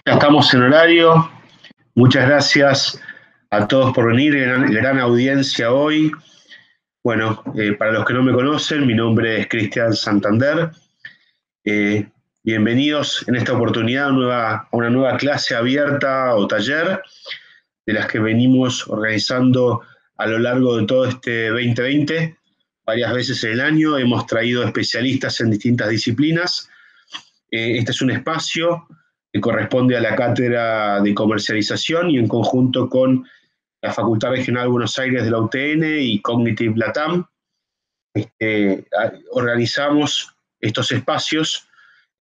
Ya estamos en horario. Muchas gracias a todos por venir, gran audiencia hoy. Bueno, para los que no me conocen, mi nombre es Cristian Santander. Bienvenidos en esta oportunidad a una nueva clase abierta o taller de las que venimos organizando a lo largo de todo este 2020. Varias veces en el año hemos traído especialistas en distintas disciplinas. Este es un espacio que corresponde a la Cátedra de Comercialización y en conjunto con la Facultad Regional Buenos Aires de la UTN y Cognitive Latam, organizamos estos espacios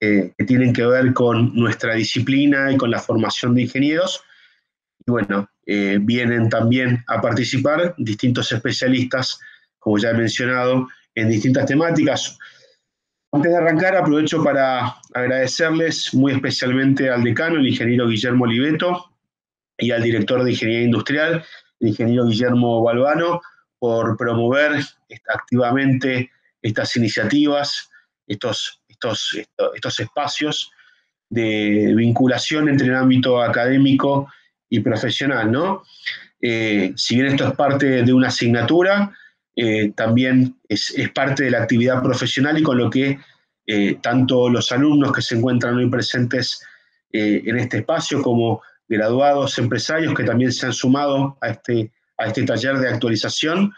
que tienen que ver con nuestra disciplina y con la formación de ingenieros. Y bueno, vienen también a participar distintos especialistas, como ya he mencionado, en distintas temáticas. Antes de arrancar, aprovecho para agradecerles muy especialmente al decano, el ingeniero Guillermo Oliveto, y al director de Ingeniería Industrial, el ingeniero Guillermo Balbano, por promover activamente estas iniciativas, estos espacios de vinculación entre el ámbito académico y profesional, ¿no? Si bien esto es parte de una asignatura, también es parte de la actividad profesional y con lo que tanto los alumnos que se encuentran hoy presentes en este espacio como graduados empresarios que también se han sumado a este taller de actualización,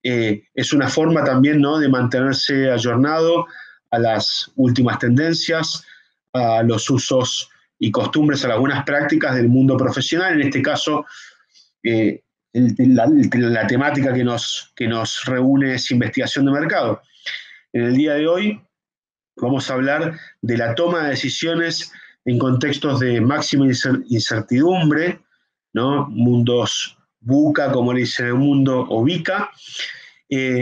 es una forma también, ¿no?, de mantenerse ayornado a las últimas tendencias, a los usos y costumbres, a las buenas prácticas del mundo profesional. En este caso, la temática que nos reúne es investigación de mercado. En el día de hoy vamos a hablar de la toma de decisiones en contextos de máxima incertidumbre, ¿no? Mundos VUCA, como le dicen en el mundo, o VICA.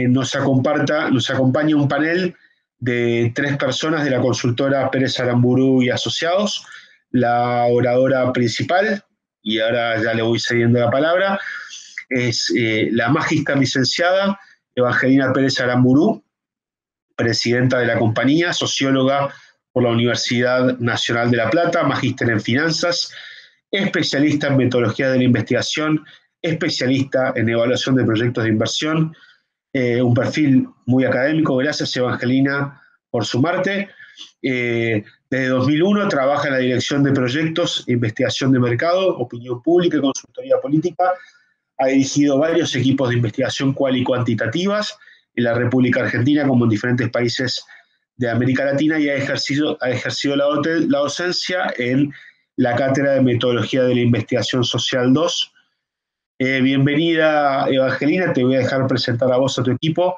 Nos acompaña un panel de 3 personas de la consultora Pérez Aramburu y Asociados. La oradora principal, y ahora ya le voy cediendo la palabra, es la magíster licenciada Evangelina Pérez Aramburu, presidenta de la compañía, socióloga por la Universidad Nacional de La Plata, magíster en finanzas, especialista en metodología de la investigación, especialista en evaluación de proyectos de inversión, un perfil muy académico. Gracias, Evangelina, por sumarte. Desde 2001 trabaja en la dirección de proyectos, investigación de mercado, opinión pública y consultoría política. Ha dirigido varios equipos de investigación cual y cuantitativas en la República Argentina como en diferentes países de América Latina y ha ejercido la docencia en la Cátedra de Metodología de la Investigación Social 2. Bienvenida, Evangelina, te voy a dejar presentar a vos, a tu equipo.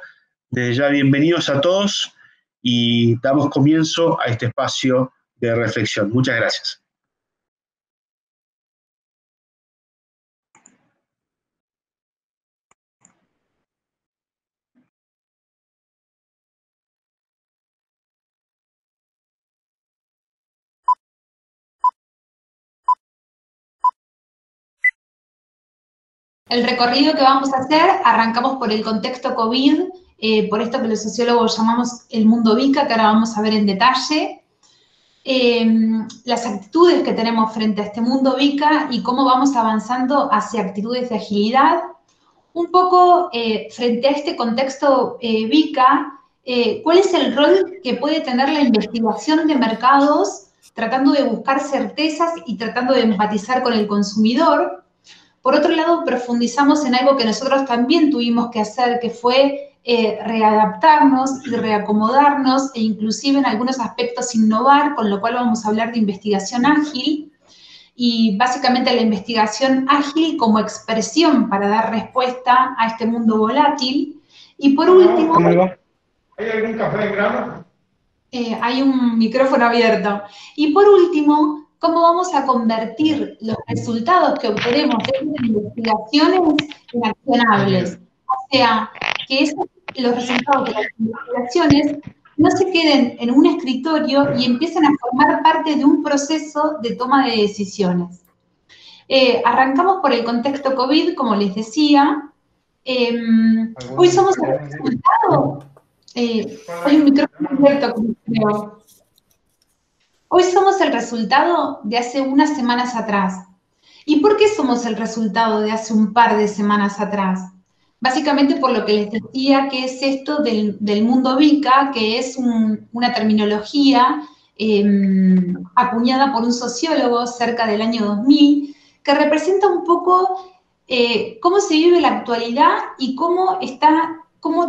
Desde ya, bienvenidos a todos y damos comienzo a este espacio de reflexión. Muchas gracias. El recorrido que vamos a hacer, arrancamos por el contexto COVID, por esto que los sociólogos llamamos el mundo VICA, que ahora vamos a ver en detalle, las actitudes que tenemos frente a este mundo VICA y cómo vamos avanzando hacia actitudes de agilidad. Un poco frente a este contexto VICA, ¿cuál es el rol que puede tener la investigación de mercados tratando de buscar certezas y tratando de empatizar con el consumidor? Por otro lado, profundizamos en algo que nosotros también tuvimos que hacer, que fue readaptarnos y reacomodarnos e inclusive en algunos aspectos innovar, con lo cual vamos a hablar de investigación ágil y básicamente la investigación ágil como expresión para dar respuesta a este mundo volátil. Y por último... ¿Cómo le va? ¿Hay algún café en grano? Hay un micrófono abierto. Y por último, ¿cómo vamos a convertir los resultados que obtenemos de estas investigaciones en accionables? O sea, que los resultados de las investigaciones no se queden en un escritorio y empiecen a formar parte de un proceso de toma de decisiones. Arrancamos por el contexto COVID, como les decía. Hoy somos el resultado. Hay un micrófono abierto, como creo. Hoy somos el resultado de hace unas semanas atrás. ¿Y por qué somos el resultado de hace un par de semanas atrás? Básicamente por lo que les decía que es esto del mundo VICA, que es una terminología acuñada por un sociólogo cerca del año 2000, que representa un poco cómo se vive la actualidad y cómo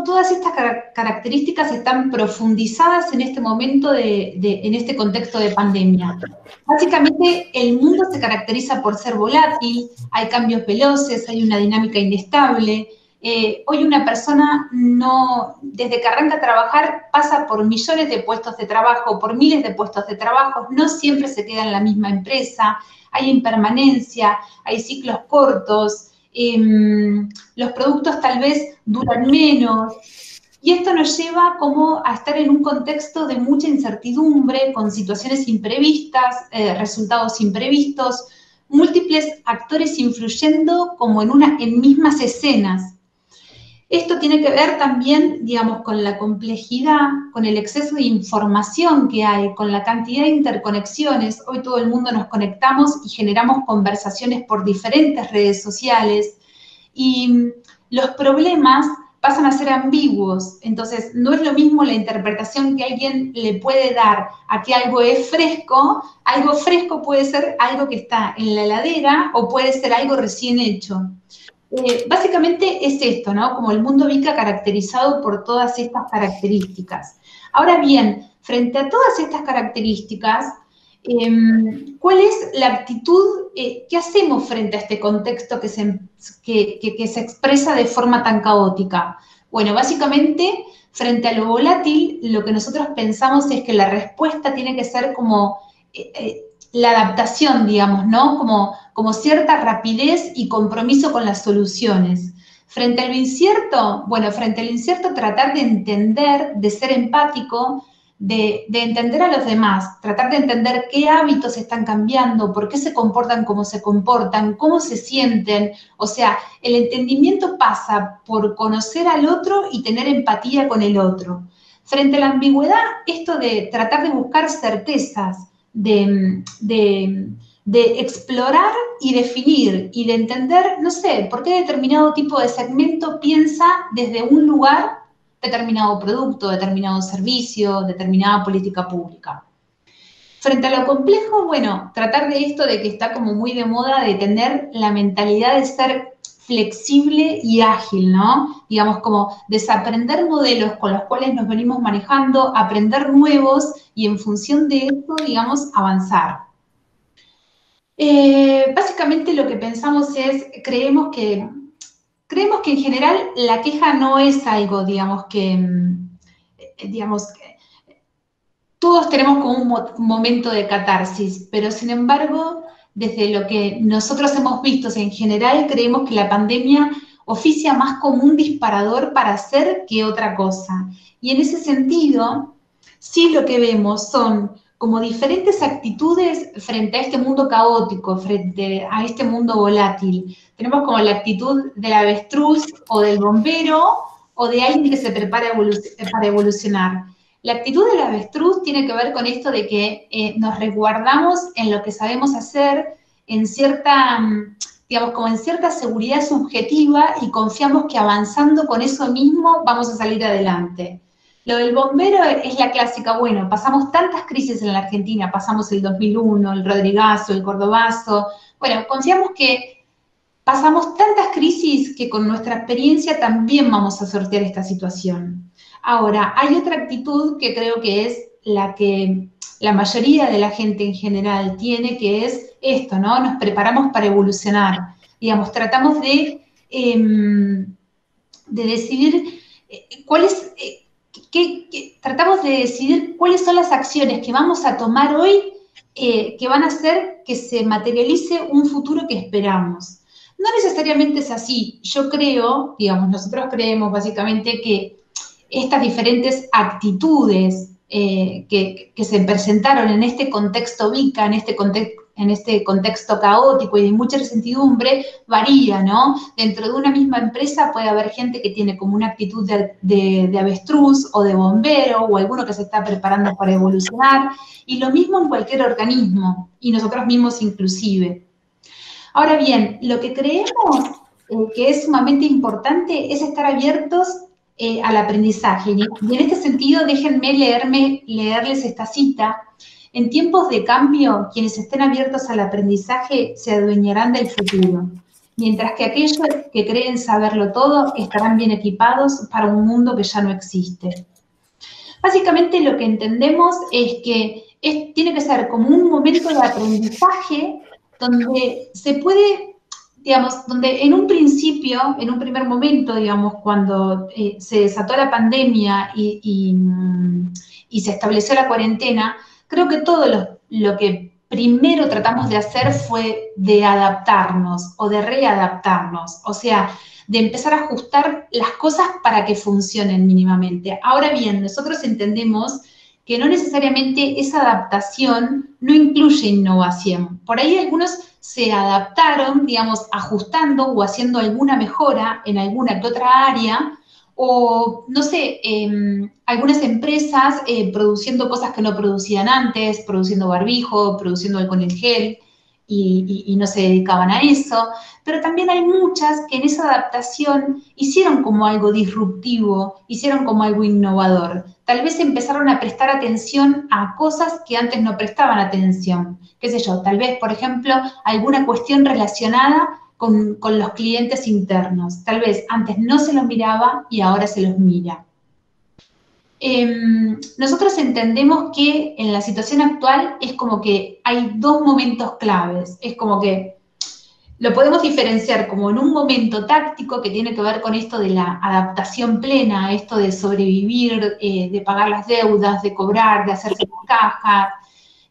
todas estas características están profundizadas en este momento, en este contexto de pandemia. Básicamente, el mundo se caracteriza por ser volátil, hay cambios veloces, hay una dinámica inestable. Hoy una persona desde que arranca a trabajar pasa por millones de puestos de trabajo, por miles de puestos de trabajo, no siempre se queda en la misma empresa, hay impermanencia, hay ciclos cortos, los productos tal vez duran menos, y esto nos lleva como a estar en un contexto de mucha incertidumbre, con situaciones imprevistas, resultados imprevistos, múltiples actores influyendo como en mismas escenas. Esto tiene que ver también, digamos, con la complejidad, con el exceso de información que hay, con la cantidad de interconexiones. Hoy todo el mundo nos conectamos y generamos conversaciones por diferentes redes sociales y los problemas pasan a ser ambiguos. Entonces, no es lo mismo la interpretación que alguien le puede dar a que algo es fresco. Algo fresco puede ser algo que está en la heladera o puede ser algo recién hecho. Básicamente es esto, ¿no? Como el mundo VICA caracterizado por todas estas características. Ahora bien, frente a todas estas características, ¿cuál es la actitud, qué hacemos frente a este contexto que se expresa de forma tan caótica? Bueno, básicamente, frente a lo volátil, lo que nosotros pensamos es que la respuesta tiene que ser como la adaptación, digamos, ¿no? Como cierta rapidez y compromiso con las soluciones. Frente al incierto, bueno, frente al incierto tratar de entender, de ser empático, de entender a los demás, tratar de entender qué hábitos están cambiando, por qué se comportan como se comportan, cómo se sienten. O sea, el entendimiento pasa por conocer al otro y tener empatía con el otro. Frente a la ambigüedad, esto de tratar de buscar certezas, de explorar y definir y de entender, no sé, por qué determinado tipo de segmento piensa desde un lugar determinado producto, determinado servicio, determinada política pública. Frente a lo complejo, bueno, tratar de esto de que está como muy de moda de tener la mentalidad de ser flexible y ágil, ¿no? Digamos, como desaprender modelos con los cuales nos venimos manejando, aprender nuevos y en función de eso, digamos, avanzar. Básicamente lo que pensamos es, creemos que en general la queja no es algo, digamos, todos tenemos como un momento de catarsis, pero sin embargo, desde lo que nosotros hemos visto, en general creemos que la pandemia oficia más como un disparador para hacer que otra cosa. Y en ese sentido, sí lo que vemos son como diferentes actitudes frente a este mundo caótico, frente a este mundo volátil. Tenemos como la actitud del avestruz o del bombero o de alguien que se prepara para evolucionar. La actitud del avestruz tiene que ver con esto de que nos resguardamos en lo que sabemos hacer, en cierta, digamos, como en cierta seguridad subjetiva y confiamos que avanzando con eso mismo vamos a salir adelante. Lo del bombero es la clásica, bueno, pasamos tantas crisis en la Argentina, pasamos el 2001, el Rodrigazo, el Cordobazo, bueno, confiamos que pasamos tantas crisis que con nuestra experiencia también vamos a sortear esta situación. Ahora, hay otra actitud que creo que es la que la mayoría de la gente en general tiene, que es esto, ¿no? Nos preparamos para evolucionar. Digamos, tratamos de decidir tratamos de decidir cuáles son las acciones que vamos a tomar hoy que van a hacer que se materialice un futuro que esperamos. No necesariamente es así. Yo creo, digamos, nosotros creemos básicamente que estas diferentes actitudes que se presentaron en este contexto VICA, en en este contexto caótico y de mucha incertidumbre, varía, ¿no? Dentro de una misma empresa puede haber gente que tiene como una actitud de avestruz o de bombero, o alguno que se está preparando para evolucionar, y lo mismo en cualquier organismo, y nosotros mismos inclusive. Ahora bien, lo que creemos que es sumamente importante es estar abiertos al aprendizaje. Y en este sentido, déjenme leerles esta cita. En tiempos de cambio, quienes estén abiertos al aprendizaje se adueñarán del futuro, mientras que aquellos que creen saberlo todo estarán bien equipados para un mundo que ya no existe. Básicamente lo que entendemos es que tiene que ser como un momento de aprendizaje donde se puede, digamos, donde en un principio, en un primer momento, digamos, cuando se desató la pandemia y se estableció la cuarentena, creo que todo lo que primero tratamos de hacer fue de adaptarnos o de readaptarnos, o sea, de empezar a ajustar las cosas para que funcionen mínimamente. Ahora bien, nosotros entendemos que no necesariamente esa adaptación no incluye innovación. Por ahí algunos se adaptaron, digamos, ajustando o haciendo alguna mejora en alguna que otra área, o, no sé, algunas empresas produciendo cosas que no producían antes, produciendo barbijo, produciendo alcohol en gel, y no se dedicaban a eso, pero también hay muchas que en esa adaptación hicieron como algo disruptivo, hicieron como algo innovador. Tal vez empezaron a prestar atención a cosas que antes no prestaban atención. Qué sé yo, tal vez, por ejemplo, alguna cuestión relacionada con los clientes internos. Tal vez antes no se los miraba y ahora se los mira. Nosotros entendemos que en la situación actual es como que hay dos momentos claves. Es como que lo podemos diferenciar como en un momento táctico que tiene que ver con esto de la adaptación plena, esto de sobrevivir, de pagar las deudas, de cobrar, de hacerse las cajas.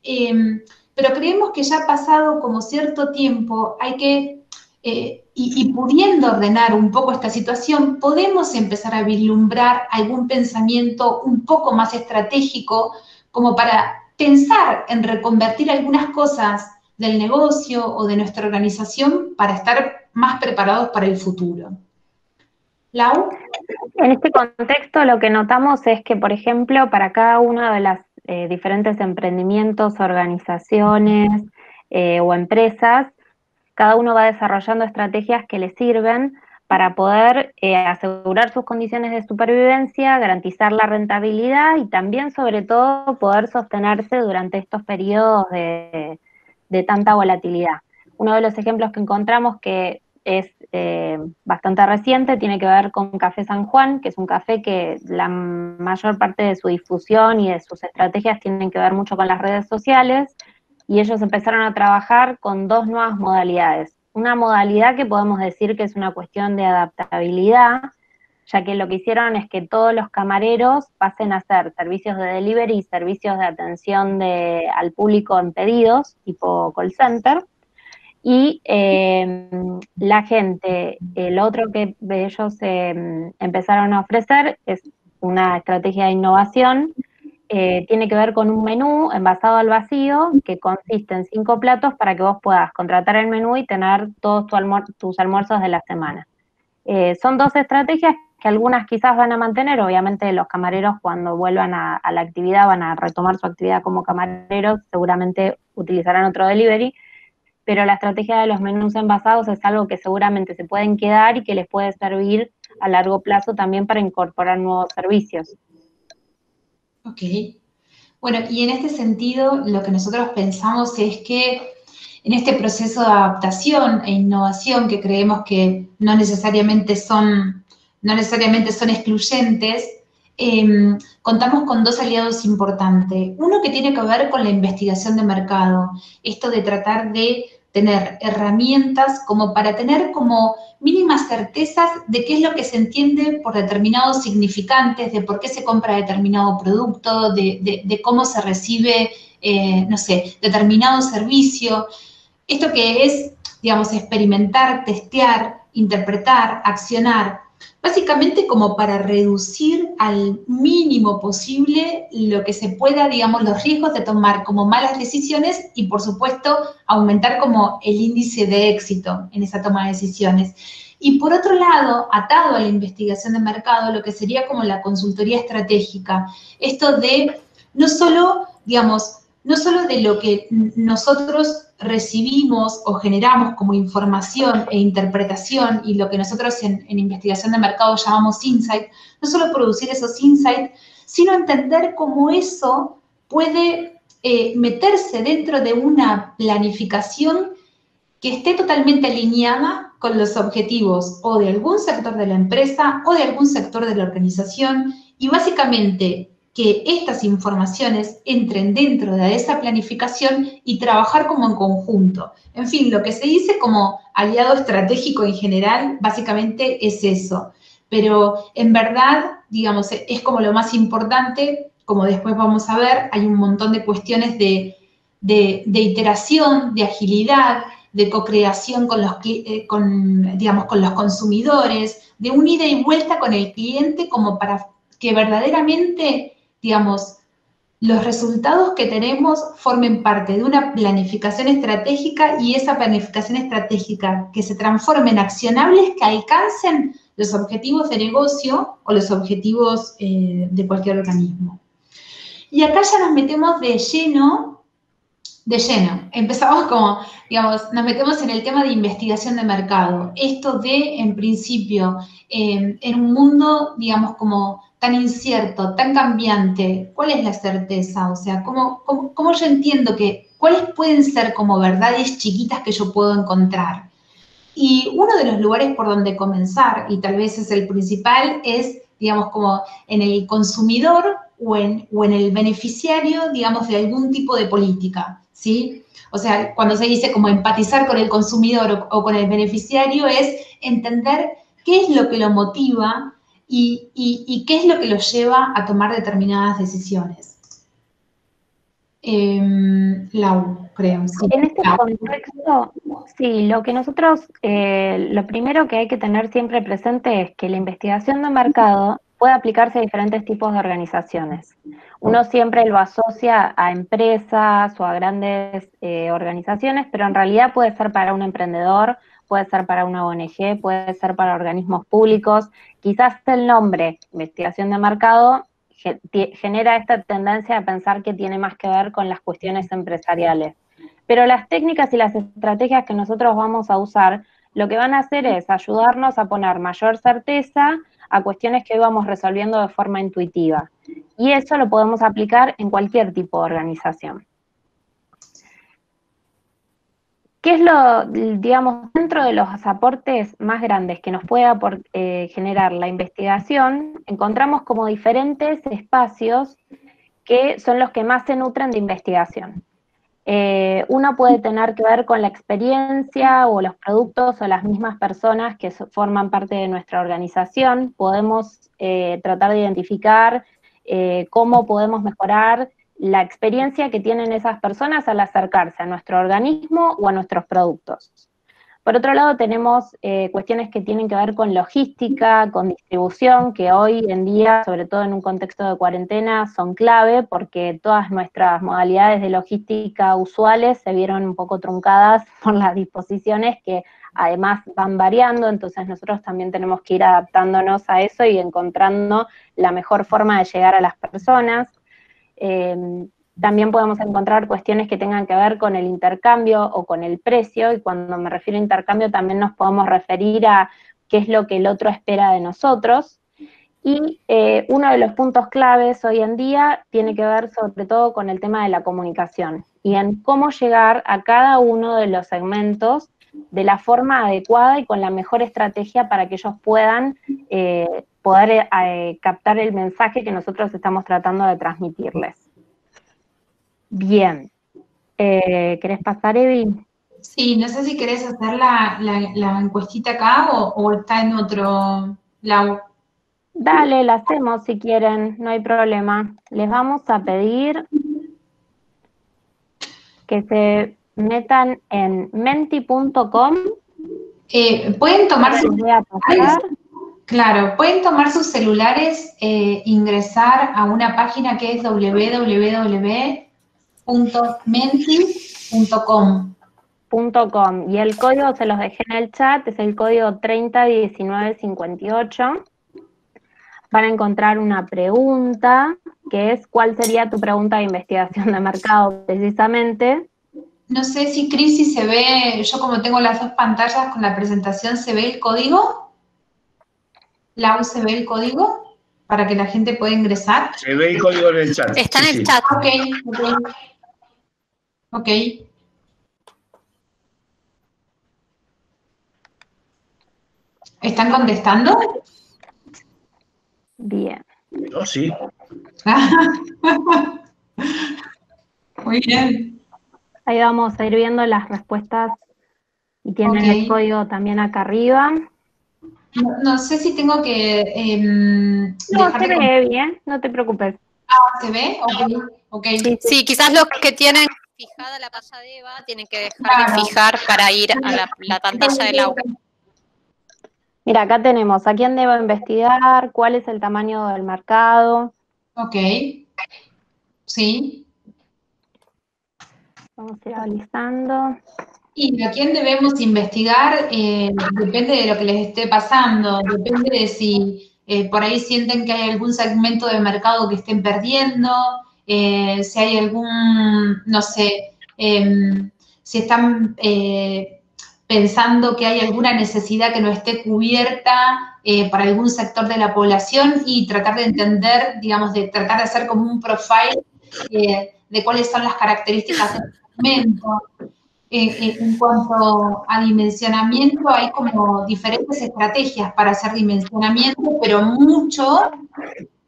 Pero creemos que ya ha pasado como cierto tiempo, hay que, y pudiendo ordenar un poco esta situación, podemos empezar a vislumbrar algún pensamiento un poco más estratégico como para pensar en reconvertir algunas cosas del negocio o de nuestra organización para estar más preparados para el futuro. ¿Lau? En este contexto lo que notamos es que, por ejemplo, para cada uno de los diferentes emprendimientos, organizaciones o empresas, cada uno va desarrollando estrategias que le sirven para poder asegurar sus condiciones de supervivencia, garantizar la rentabilidad y también, sobre todo, poder sostenerse durante estos periodos de tanta volatilidad. Uno de los ejemplos que encontramos que es bastante reciente, tiene que ver con Café San Juan, que es un café que la mayor parte de su difusión y de sus estrategias tienen que ver mucho con las redes sociales, y ellos empezaron a trabajar con dos nuevas modalidades. Una modalidad que podemos decir que es una cuestión de adaptabilidad, ya que lo que hicieron es que todos los camareros pasen a hacer servicios de delivery y servicios de atención al público en pedidos, tipo call center, y la gente, lo otro que ellos empezaron a ofrecer es una estrategia de innovación. Tiene que ver con un menú envasado al vacío que consiste en 5 platos para que vos puedas contratar el menú y tener todos tus almuerzos de la semana. Son dos estrategias que algunas quizás van a mantener. Obviamente los camareros, cuando vuelvan a la actividad, van a retomar su actividad como camareros, seguramente utilizarán otro delivery, pero la estrategia de los menús envasados es algo que seguramente se pueden quedar y que les puede servir a largo plazo también para incorporar nuevos servicios. Ok. Bueno, y en este sentido, lo que nosotros pensamos es que en este proceso de adaptación e innovación, que creemos que no necesariamente son excluyentes, contamos con dos aliados importantes. Uno que tiene que ver con la investigación de mercado, esto de tratar de tener herramientas como para tener como mínimas certezas de qué es lo que se entiende por determinados significantes, de por qué se compra determinado producto, de cómo se recibe, no sé, determinado servicio. Esto que es, digamos, experimentar, testear, interpretar, accionar. básicamente como para reducir al mínimo posible lo que se pueda, digamos, los riesgos de tomar como malas decisiones y, por supuesto, aumentar como el índice de éxito en esa toma de decisiones. Y por otro lado, atado a la investigación de mercado, lo que sería como la consultoría estratégica, esto de no solo, digamos, no solo de lo que nosotros recibimos o generamos como información e interpretación y lo que nosotros en investigación de mercado llamamos insight, no solo producir esos insights, sino entender cómo eso puede meterse dentro de una planificación que esté totalmente alineada con los objetivos o de algún sector de la empresa o de algún sector de la organización y básicamente que estas informaciones entren dentro de esa planificación y trabajar como en conjunto. En fin, lo que se dice como aliado estratégico en general, básicamente es eso. Pero en verdad, digamos, es como lo más importante, como después vamos a ver, hay un montón de cuestiones de iteración, de agilidad, de co-creación con los consumidores, de un ida y vuelta con el cliente como para que verdaderamente, digamos, los resultados que tenemos formen parte de una planificación estratégica y esa planificación estratégica que se transforme en accionables que alcancen los objetivos de negocio o los objetivos de cualquier organismo. Y acá ya nos metemos de lleno. Empezamos como, digamos, nos metemos en el tema de investigación de mercado. Esto de, en principio, en un mundo, digamos, como tan incierto, tan cambiante, ¿cuál es la certeza? O sea, ¿cómo yo entiendo cuáles pueden ser como verdades chiquitas que yo puedo encontrar? Y uno de los lugares por donde comenzar, y tal vez es el principal, es, digamos, como en el consumidor o en el beneficiario, digamos, de algún tipo de política, ¿sí? O sea, cuando se dice como empatizar con el consumidor o con el beneficiario es entender qué es lo que lo motiva y qué es lo que lo lleva a tomar determinadas decisiones. Lau, creo. Sí. En este contexto, sí, lo que nosotros, lo primero que hay que tener siempre presente es que la investigación de mercado puede aplicarse a diferentes tipos de organizaciones. Uno siempre lo asocia a empresas o a grandes organizaciones, pero en realidad puede ser para un emprendedor, puede ser para una ONG, puede ser para organismos públicos. Quizás el nombre, investigación de mercado, genera esta tendencia a pensar que tiene más que ver con las cuestiones empresariales. Pero las técnicas y las estrategias que nosotros vamos a usar, lo que van a hacer es ayudarnos a poner mayor certeza a cuestiones que hoy vamos resolviendo de forma intuitiva. Y eso lo podemos aplicar en cualquier tipo de organización. ¿Qué es digamos, dentro de los aportes más grandes que nos puede generar la investigación? Encontramos como diferentes espacios que son los que más se nutren de investigación. Uno puede tener que ver con la experiencia o los productos o las mismas personas que forman parte de nuestra organización. Podemos tratar de identificar cómo podemos mejorar la experiencia que tienen esas personas al acercarse a nuestro organismo o a nuestros productos. Por otro lado, tenemos cuestiones que tienen que ver con logística, con distribución, que hoy en día, sobre todo en un contexto de cuarentena, son clave porque todas nuestras modalidades de logística usuales se vieron un poco truncadas por las disposiciones que además van variando, entonces nosotros también tenemos que ir adaptándonos a eso y encontrando la mejor forma de llegar a las personas. También podemos encontrar cuestiones que tengan que ver con el intercambio o con el precio, y cuando me refiero a intercambio también nos podemos referir a qué es lo que el otro espera de nosotros. Y uno de los puntos claves hoy en día tiene que ver sobre todo con el tema de la comunicación y en cómo llegar a cada uno de los segmentos de la forma adecuada y con la mejor estrategia para que ellos puedan poder captar el mensaje que nosotros estamos tratando de transmitirles. Bien. ¿Querés pasar, Evi? Sí, no sé si querés hacer la encuestita acá o está en otro lado. Dale, la hacemos si quieren, no hay problema. Les vamos a pedir que se metan en menti.com. ¿Pueden tomar Les voy a pasar. Claro, pueden tomar sus celulares, ingresar a una página que es www.mentis.com. .com. Y el código se los dejé en el chat, es el código 301958. Van a encontrar una pregunta, que es ¿cuál sería tu pregunta de investigación de mercado precisamente? No sé si Cris, si se ve, yo como tengo las dos pantallas con la presentación, ¿se ve el código? ¿Lau, se ve el código para que la gente pueda ingresar? Se ve el código en el chat. Está sí, en el sí. chat. Ok. ¿Están contestando? Bien. Yo sí. Muy bien. Ahí vamos a ir viendo las respuestas y tienen Ok. el código también acá arriba. No sé si tengo que No, dejar se de... ve bien, no te preocupes. ¿Se ve? Ok. Ok. Sí, quizás los que tienen fijada la pantalla de Eva tienen que dejar Claro. de fijar para ir a la pantalla de Lau. Mira, acá tenemos a quién debo investigar, cuál es el tamaño del mercado. Ok. Sí. Vamos a ir analizando. Y a quién debemos investigar depende de lo que les esté pasando, depende de si por ahí sienten que hay algún segmento de mercado que estén perdiendo, si hay algún, no sé, si están pensando que hay alguna necesidad que no esté cubierta para algún sector de la población y tratar de entender, digamos, de tratar de hacer como un profile de cuáles son las características del segmento. En cuanto a dimensionamiento, hay como diferentes estrategias para hacer dimensionamiento, pero mucho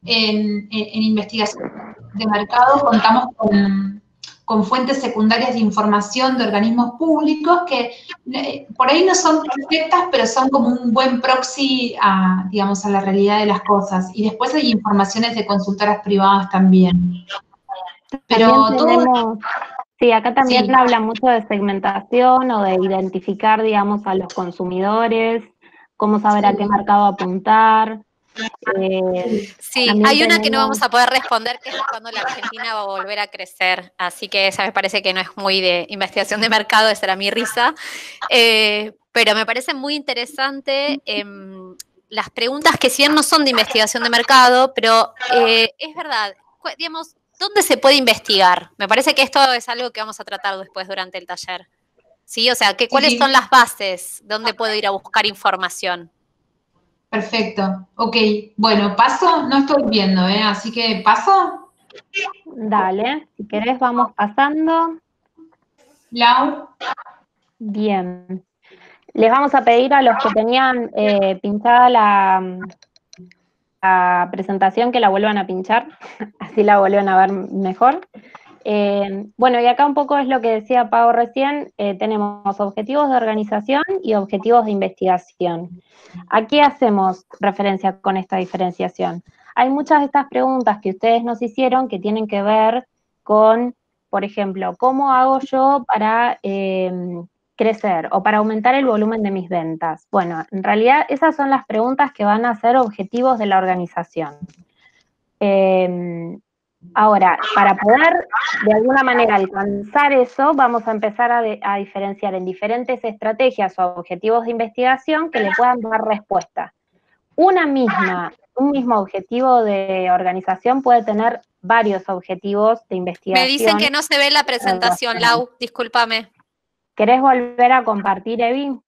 en investigación de mercado contamos con fuentes secundarias de información de organismos públicos que por ahí no son perfectas, pero son como un buen proxy a, digamos, a la realidad de las cosas. Y después hay informaciones de consultoras privadas también. Pero También todo... tenemos, sí, acá también Sí. habla mucho de segmentación o de identificar, digamos, a los consumidores, cómo saber a qué mercado apuntar. Sí, También hay una que no tenemos- vamos a poder responder, que es cuando la Argentina va a volver a crecer. Así que esa me parece que no es muy de investigación de mercado, esa era mi risa. Pero me parece muy interesante las preguntas que si bien no son de investigación de mercado, pero es verdad, digamos, ¿dónde se puede investigar? Me parece que esto es algo que vamos a tratar después durante el taller. ¿Sí? O sea, ¿cuáles son las bases? ¿Dónde puedo ir a buscar información? Perfecto, ok. Bueno, paso, no estoy viendo, así que paso. Dale, si querés vamos pasando. Lau. Bien. Les vamos a pedir a los que tenían pinchada la presentación que la vuelvan a pinchar, así la vuelven a ver mejor. Bueno, y acá un poco es lo que decía Pau recién, tenemos objetivos de organización y objetivos de investigación. ¿A qué hacemos referencia con esta diferenciación? Hay muchas de estas preguntas que ustedes nos hicieron que tienen que ver con, por ejemplo, ¿cómo hago yo para crecer o para aumentar el volumen de mis ventas? Bueno, en realidad esas son las preguntas que van a ser objetivos de la organización. Ahora, para poder de alguna manera alcanzar eso, vamos a empezar a diferenciar en diferentes estrategias o objetivos de investigación que le puedan dar respuesta. Un mismo objetivo de organización puede tener varios objetivos de investigación. Me dicen que no se ve la presentación, Lau, discúlpame. ¿Querés volver a compartir, Evi?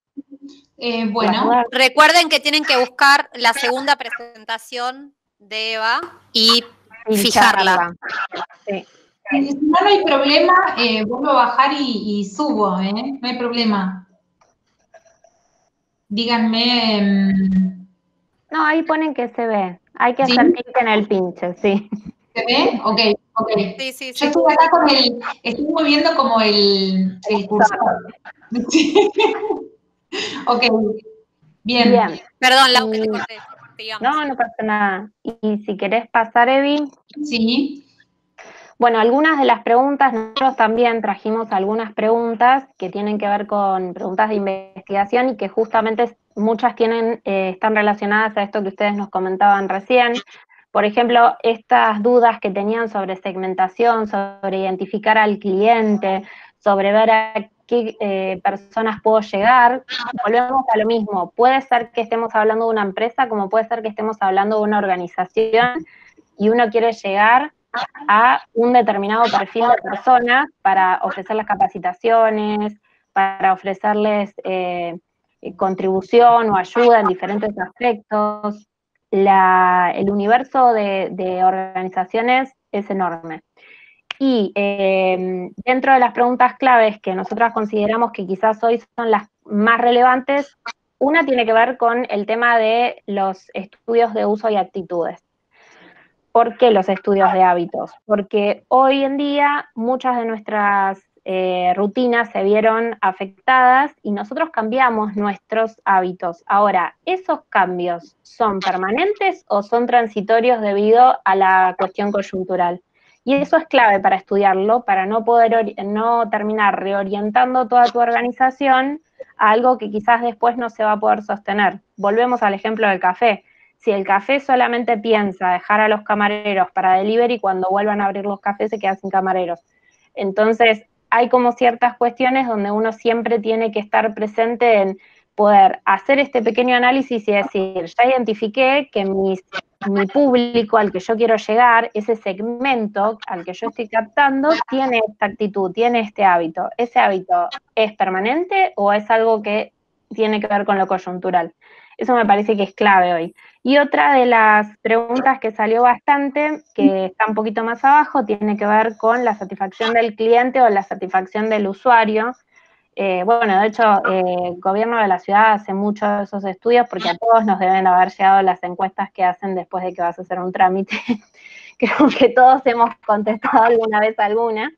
Bueno. Recuerden que tienen que buscar la segunda presentación de Eva y fijarla. Sí. Si no, no hay problema, vuelvo a bajar y subo, no hay problema. Díganme. No, ahí ponen que se ve. Hay que hacer clic en el pinche, sí. ¿Se ve? Ok, ok. Sí, sí, Yo sí. estoy acá con estoy moviendo como el cursor. Sí. Ok, bien. Perdón, Lau, que te corté. No, no pasa nada. Y si querés pasar, Evi. Sí. Bueno, algunas de las preguntas, nosotros también trajimos algunas preguntas que tienen que ver con preguntas de investigación y que justamente muchas están relacionadas a esto que ustedes nos comentaban recién. Por ejemplo, estas dudas que tenían sobre segmentación, sobre identificar al cliente, sobre ver a qué personas puedo llegar, volvemos a lo mismo. Puede ser que estemos hablando de una empresa, como puede ser que estemos hablando de una organización y uno quiere llegar a un determinado perfil de personas para ofrecerles capacitaciones, para ofrecerles contribución o ayuda en diferentes aspectos. El universo de organizaciones es enorme. Y dentro de las preguntas claves que nosotras consideramos que quizás hoy son las más relevantes, una tiene que ver con el tema de los estudios de uso y actitudes. ¿Por qué los estudios de hábitos? Porque hoy en día muchas de nuestras rutinas se vieron afectadas y nosotros cambiamos nuestros hábitos. Ahora, ¿esos cambios son permanentes o son transitorios debido a la cuestión coyuntural? Y eso es clave para estudiarlo, para no terminar reorientando toda tu organización a algo que quizás después no se va a poder sostener. Volvemos al ejemplo del café. Si el café solamente piensa dejar a los camareros para delivery, cuando vuelvan a abrir los cafés se quedan sin camareros. Entonces, hay como ciertas cuestiones donde uno siempre tiene que estar presente en poder hacer este pequeño análisis y decir, ya identifiqué que mi público al que yo quiero llegar, ese segmento al que yo estoy captando, tiene esta actitud, tiene este hábito. ¿Ese hábito es permanente o es algo que tiene que ver con lo coyuntural? Eso me parece que es clave hoy. Y otra de las preguntas que salió bastante, que está un poquito más abajo, tiene que ver con la satisfacción del cliente o la satisfacción del usuario. Bueno, de hecho, el gobierno de la ciudad hace muchos de esos estudios porque a todos nos deben haber llegado las encuestas que hacen después de que vas a hacer un trámite. Creo que todos hemos contestado alguna vez alguna.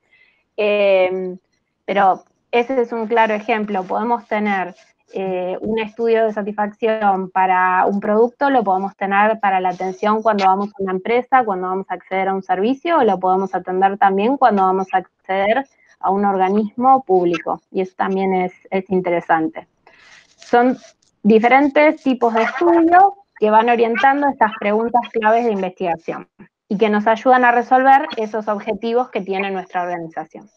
Pero ese es un claro ejemplo. Podemos tener un estudio de satisfacción para un producto, lo podemos tener para la atención cuando vamos a una empresa, cuando vamos a acceder a un servicio, o lo podemos atender también cuando vamos a acceder a un organismo público. Y eso también es interesante. Son diferentes tipos de estudios que van orientando estas preguntas claves de investigación y que nos ayudan a resolver esos objetivos que tiene nuestra organización.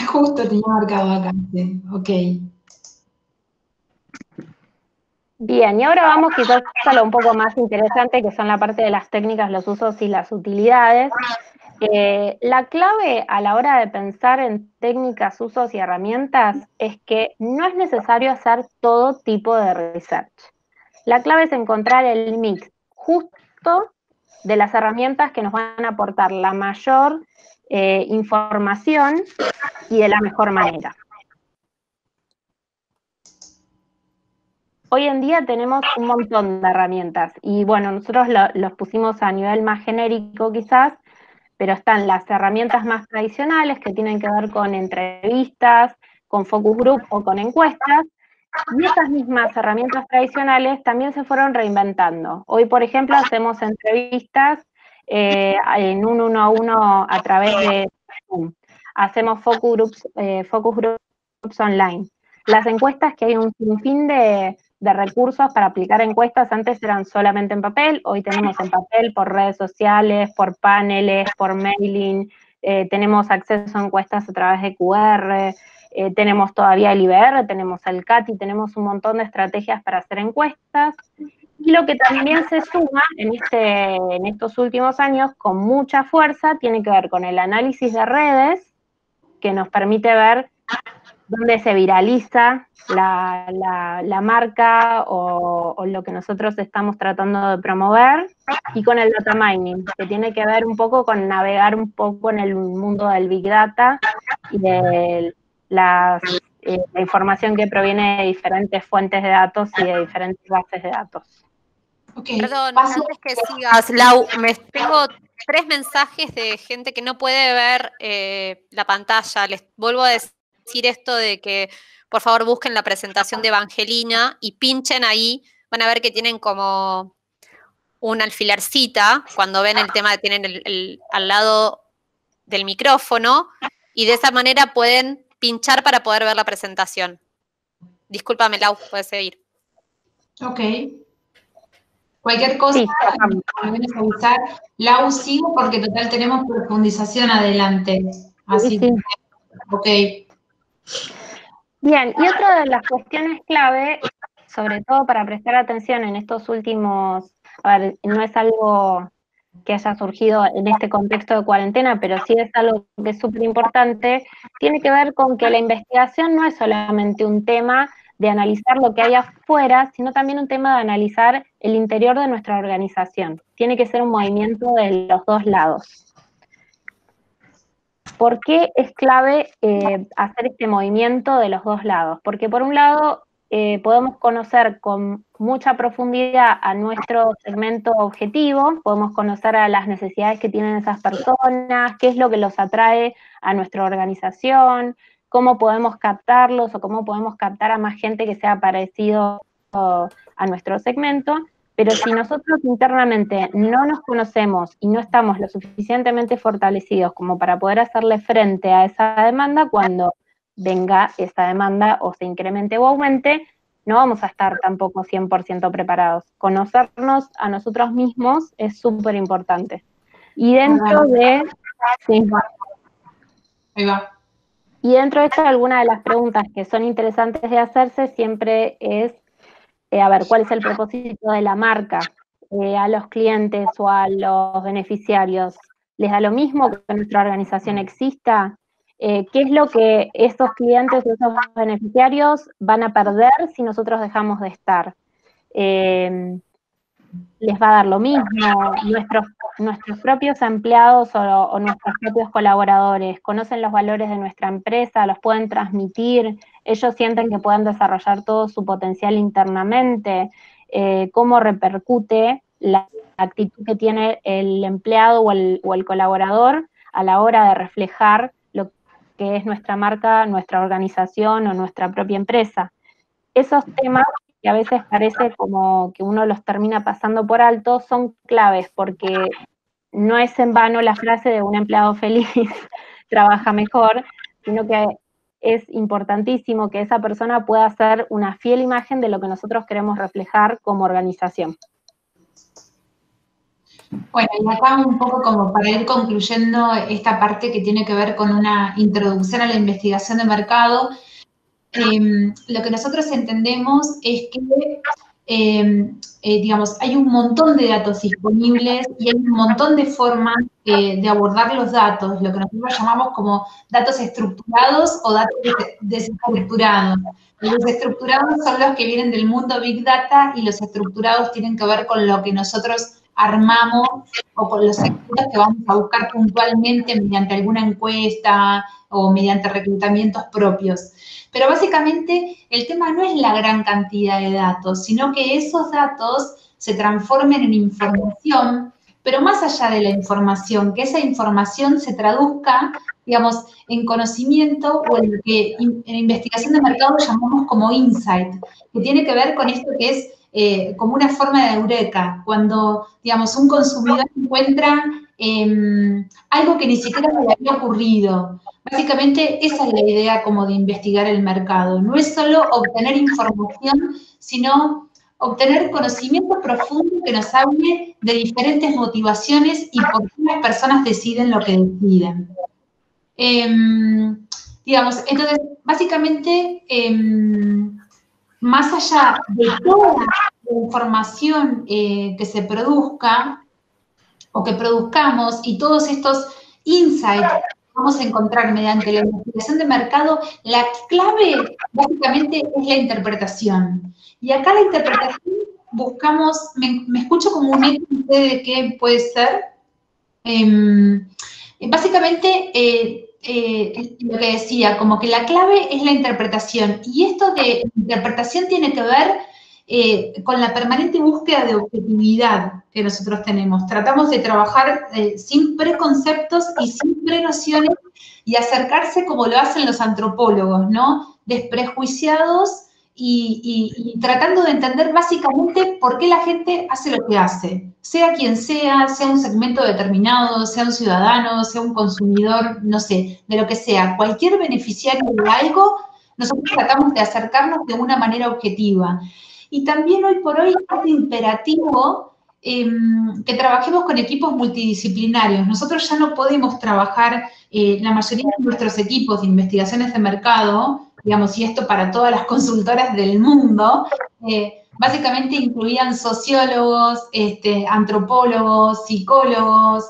Justo tenía marcado acá, sí. Ok. Bien, y ahora vamos quizás a lo un poco más interesante, que son la parte de las técnicas, los usos y las utilidades. La clave a la hora de pensar en técnicas, usos y herramientas es que no es necesario hacer todo tipo de research. La clave es encontrar el mix justo de las herramientas que nos van a aportar la mayor información y de la mejor manera. Hoy en día tenemos un montón de herramientas y bueno, nosotros los pusimos a nivel más genérico quizás, pero están las herramientas más tradicionales que tienen que ver con entrevistas, con focus group o con encuestas, y esas mismas herramientas tradicionales también se fueron reinventando. Hoy, por ejemplo, hacemos entrevistas en un 1 a 1 a través de Zoom. Hacemos focus groups online. Las encuestas, que hay un sinfín de recursos para aplicar encuestas, antes eran solamente en papel, hoy tenemos en papel, por redes sociales, por paneles, por mailing, tenemos acceso a encuestas a través de QR, tenemos todavía el IBR, tenemos el CATI, tenemos un montón de estrategias para hacer encuestas. Y lo que también se suma en estos últimos años con mucha fuerza tiene que ver con el análisis de redes, que nos permite ver dónde se viraliza la marca o lo que nosotros estamos tratando de promover, y con el data mining, que tiene que ver un poco con navegar un poco en el mundo del Big Data y de la información que proviene de diferentes fuentes de datos y de diferentes bases de datos. Okay. Perdón, antes que sigas, Lau, tengo 3 mensajes de gente que no puede ver la pantalla. Les vuelvo a decir esto de que por favor busquen la presentación de Evangelina y pinchen ahí. Van a ver que tienen como una alfilercita. Cuando ven el tema, tienen al lado del micrófono y de esa manera pueden pinchar para poder ver la presentación. Discúlpame, Lau, puedes seguir. Ok. Cualquier cosa, Sí, me vienes a avisar. Lau, sigo porque total tenemos profundización adelante. Así sí. que, ok. Bien, y otra de las cuestiones clave, sobre todo para prestar atención en estos últimos, a ver, no es algo que haya surgido en este contexto de cuarentena, pero sí es algo que es súper importante, tiene que ver con que la investigación no es solamente un tema de analizar lo que hay afuera, sino también un tema de analizar el interior de nuestra organización. Tiene que ser un movimiento de los dos lados. ¿Por qué es clave hacer este movimiento de los dos lados? Porque por un lado podemos conocer con mucha profundidad a nuestro segmento objetivo, podemos conocer a las necesidades que tienen esas personas, qué es lo que los atrae a nuestra organización, cómo podemos captarlos o cómo podemos captar a más gente que sea parecido a nuestro segmento. Pero si nosotros internamente no nos conocemos y no estamos lo suficientemente fortalecidos como para poder hacerle frente a esa demanda, cuando venga esa demanda o se incremente o aumente, no vamos a estar tampoco 100% preparados. Conocernos a nosotros mismos es súper importante. Y dentro de... Sí. Ahí va. Y dentro de esto, alguna de las preguntas que son interesantes de hacerse siempre es a ver, ¿cuál es el propósito de la marca? A los clientes o a los beneficiarios, ¿les da lo mismo que nuestra organización exista? ¿Qué es lo que esos clientes o esos beneficiarios van a perder si nosotros dejamos de estar? ¿Les va a dar lo mismo? Nuestros propios empleados o nuestros propios colaboradores conocen los valores de nuestra empresa, los pueden transmitir, ellos sienten que pueden desarrollar todo su potencial internamente, cómo repercute la actitud que tiene el empleado o el colaborador a la hora de reflejar lo que es nuestra marca, nuestra organización o nuestra propia empresa. Esos temas que a veces parece como que uno los termina pasando por alto, son claves, porque no es en vano la frase de un empleado feliz trabaja mejor, sino que es importantísimo que esa persona pueda hacer una fiel imagen de lo que nosotros queremos reflejar como organización. Bueno, y acá un poco como para ir concluyendo esta parte que tiene que ver con una introducción a la investigación de mercado, lo que nosotros entendemos es que, digamos, hay un montón de datos disponibles y hay un montón de formas de abordar los datos, lo que nosotros llamamos como datos estructurados o datos desestructurados. Los desestructurados son los que vienen del mundo Big Data y los estructurados tienen que ver con lo que nosotros armamos o con los segmentos que vamos a buscar puntualmente mediante alguna encuesta o mediante reclutamientos propios. Pero básicamente el tema no es la gran cantidad de datos, sino que esos datos se transformen en información, pero más allá de la información, que esa información se traduzca, digamos, en conocimiento o en lo que en investigación de mercado llamamos como insight, que tiene que ver con esto que es como una forma de eureka, cuando, digamos, un consumidor encuentra algo que ni siquiera le había ocurrido. Básicamente esa es la idea como de investigar el mercado. No es solo obtener información, sino obtener conocimiento profundo que nos hable de diferentes motivaciones y por qué las personas deciden lo que deciden. Digamos, entonces, básicamente, más allá de toda la información que se produzca o que produzcamos y todos estos insights vamos a encontrar mediante la investigación de mercado, la clave básicamente es la interpretación. Y acá la interpretación buscamos, me escucho como un eco de qué puede ser. Básicamente, lo que decía, como que la clave es la interpretación. Y esto de interpretación tiene que ver con la permanente búsqueda de objetividad que nosotros tenemos. Tratamos de trabajar sin preconceptos y sin prenociones y acercarse como lo hacen los antropólogos, ¿no? Desprejuiciados y tratando de entender básicamente por qué la gente hace lo que hace, sea quien sea un segmento determinado, sea un ciudadano, sea un consumidor, no sé, de lo que sea, cualquier beneficiario de algo, nosotros tratamos de acercarnos de una manera objetiva. Y también hoy por hoy es imperativo que trabajemos con equipos multidisciplinarios. Nosotros ya no podemos trabajar, la mayoría de nuestros equipos de investigaciones de mercado, digamos, y esto para todas las consultoras del mundo, básicamente incluían sociólogos, antropólogos, psicólogos,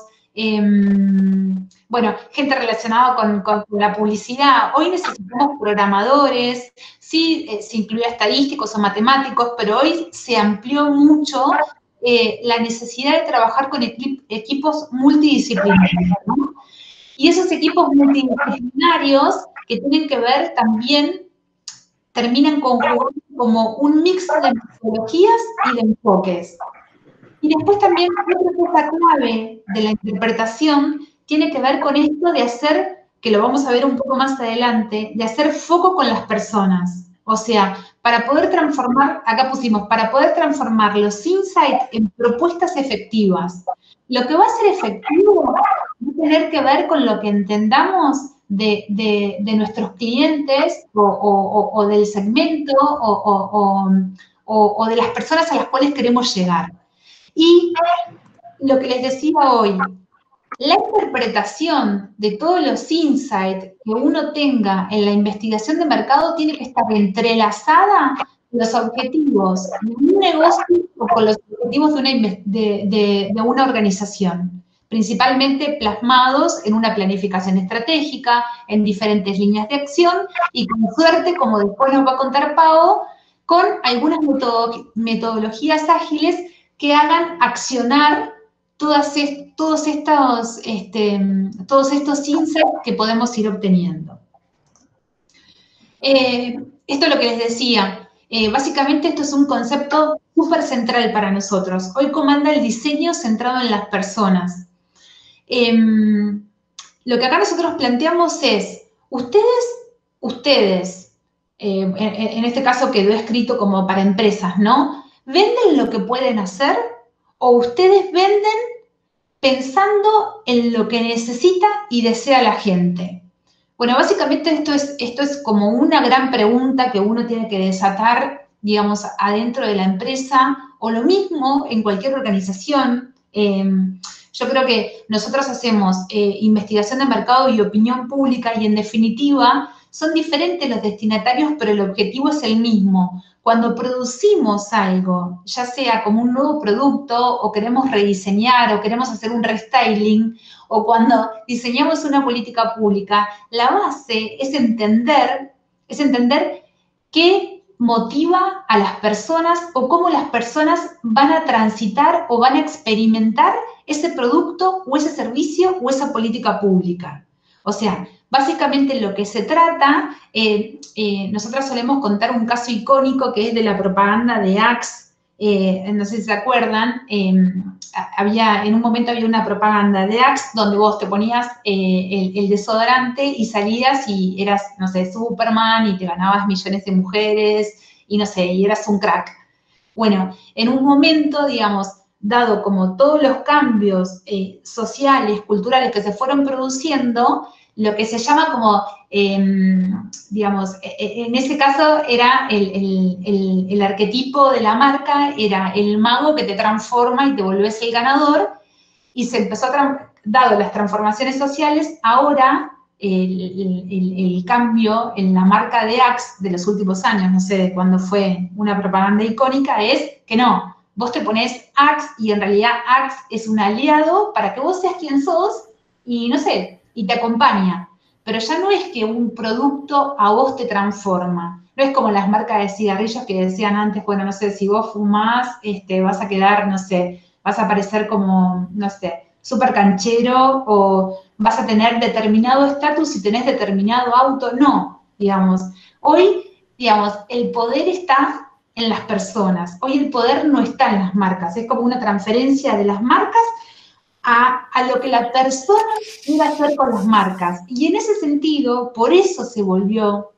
bueno, gente relacionada con la publicidad. Hoy necesitamos programadores, sí, se incluía estadísticos o matemáticos, pero hoy se amplió mucho la necesidad de trabajar con equipos multidisciplinarios, ¿no? Y esos equipos multidisciplinarios que tienen que ver también, terminan conjugando como un mix de metodologías y de enfoques. Y después también otra cosa clave de la interpretación tiene que ver con esto de hacer, que lo vamos a ver un poco más adelante, de hacer foco con las personas. O sea, para poder transformar, acá pusimos, para poder transformar los insights en propuestas efectivas. Lo que va a ser efectivo va a tener que ver con lo que entendamos de nuestros clientes o del segmento o de las personas a las cuales queremos llegar. Y lo que les decía hoy, la interpretación de todos los insights que uno tenga en la investigación de mercado tiene que estar entrelazada con los objetivos de un negocio o con los objetivos de una organización, principalmente plasmados en una planificación estratégica, en diferentes líneas de acción y con suerte, como después nos va a contar Pau, con algunas metodologías ágiles que hagan accionar todos estos insights que podemos ir obteniendo. Esto es lo que les decía. Básicamente esto es un concepto súper central para nosotros. Hoy comanda el diseño centrado en las personas. Lo que acá nosotros planteamos es, ustedes, en este caso quedó escrito como para empresas, ¿no? ¿Venden lo que pueden hacer o ustedes venden pensando en lo que necesita y desea la gente? Bueno, básicamente esto es como una gran pregunta que uno tiene que desatar, digamos, adentro de la empresa, o lo mismo en cualquier organización. Yo creo que nosotros hacemos investigación de mercado y opinión pública y, en definitiva, son diferentes los destinatarios, pero el objetivo es el mismo. Cuando producimos algo, ya sea como un nuevo producto, o queremos rediseñar, o queremos hacer un restyling, o cuando diseñamos una política pública, la base es entender qué motiva a las personas o cómo las personas van a transitar o van a experimentar ese producto o ese servicio o esa política pública. O sea, básicamente lo que se trata, nosotros solemos contar un caso icónico que es de la propaganda de Axe. No sé si se acuerdan, en un momento había una propaganda de Axe donde vos te ponías el desodorante y salías y eras, no sé, Superman y te ganabas millones de mujeres y no sé, y eras un crack. Bueno, en un momento, digamos, dado como todos los cambios sociales, culturales que se fueron produciendo, lo que se llama como, digamos, en ese caso era el arquetipo de la marca, era el mago que te transforma y te volvés el ganador, y se empezó dado las transformaciones sociales, ahora el cambio en la marca de Axe de los últimos años, no sé de cuándo fue una propaganda icónica, es que no, vos te pones Axe y en realidad Axe es un aliado para que vos seas quien sos y, no sé, y te acompaña. Pero ya no es que un producto a vos te transforma. No es como las marcas de cigarrillos que decían antes, bueno, no sé, si vos fumás, vas a quedar, no sé, vas a parecer como, no sé, súper canchero, o vas a tener determinado estatus si tenés determinado auto. No, digamos. Hoy, digamos, el poder está en las personas. Hoy el poder no está en las marcas. Es como una transferencia de las marcas a lo que la persona iba a hacer con las marcas. Y en ese sentido, por eso se volvió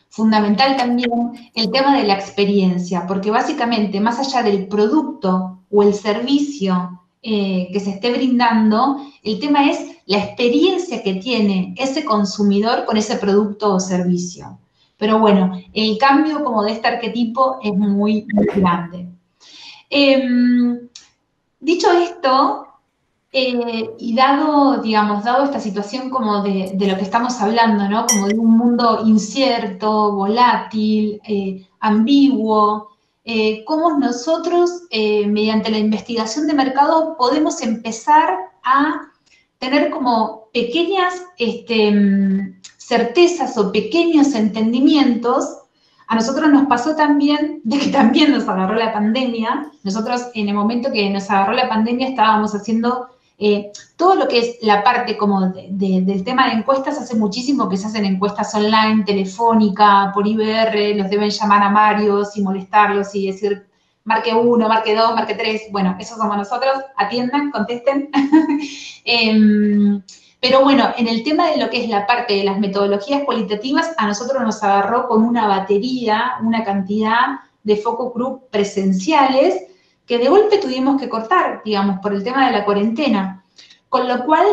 fundamental también el tema de la experiencia, porque básicamente, más allá del producto o el servicio que se esté brindando, el tema es la experiencia que tiene ese consumidor con ese producto o servicio. Pero bueno, el cambio como de este arquetipo es muy, muy grande. Dicho esto, y dado, digamos, dado esta situación como de lo que estamos hablando, ¿no? Como de un mundo incierto, volátil, ambiguo, cómo nosotros, mediante la investigación de mercado, podemos empezar a tener como pequeñas certezas o pequeños entendimientos. A nosotros nos pasó también, de que también nos agarró la pandemia. Nosotros, en el momento que nos agarró la pandemia, estábamos haciendo todo lo que es la parte como del tema de encuestas. Hace muchísimo que se hacen encuestas online, telefónica, por IBR, los deben llamar a varios y molestarlos y decir, marque 1, marque 2, marque 3, bueno, esos somos nosotros, atiendan, contesten. Pero bueno, en el tema de lo que es la parte de las metodologías cualitativas, a nosotros nos agarró con una batería, una cantidad de focus group presenciales, que de golpe tuvimos que cortar, digamos, por el tema de la cuarentena. Con lo cual,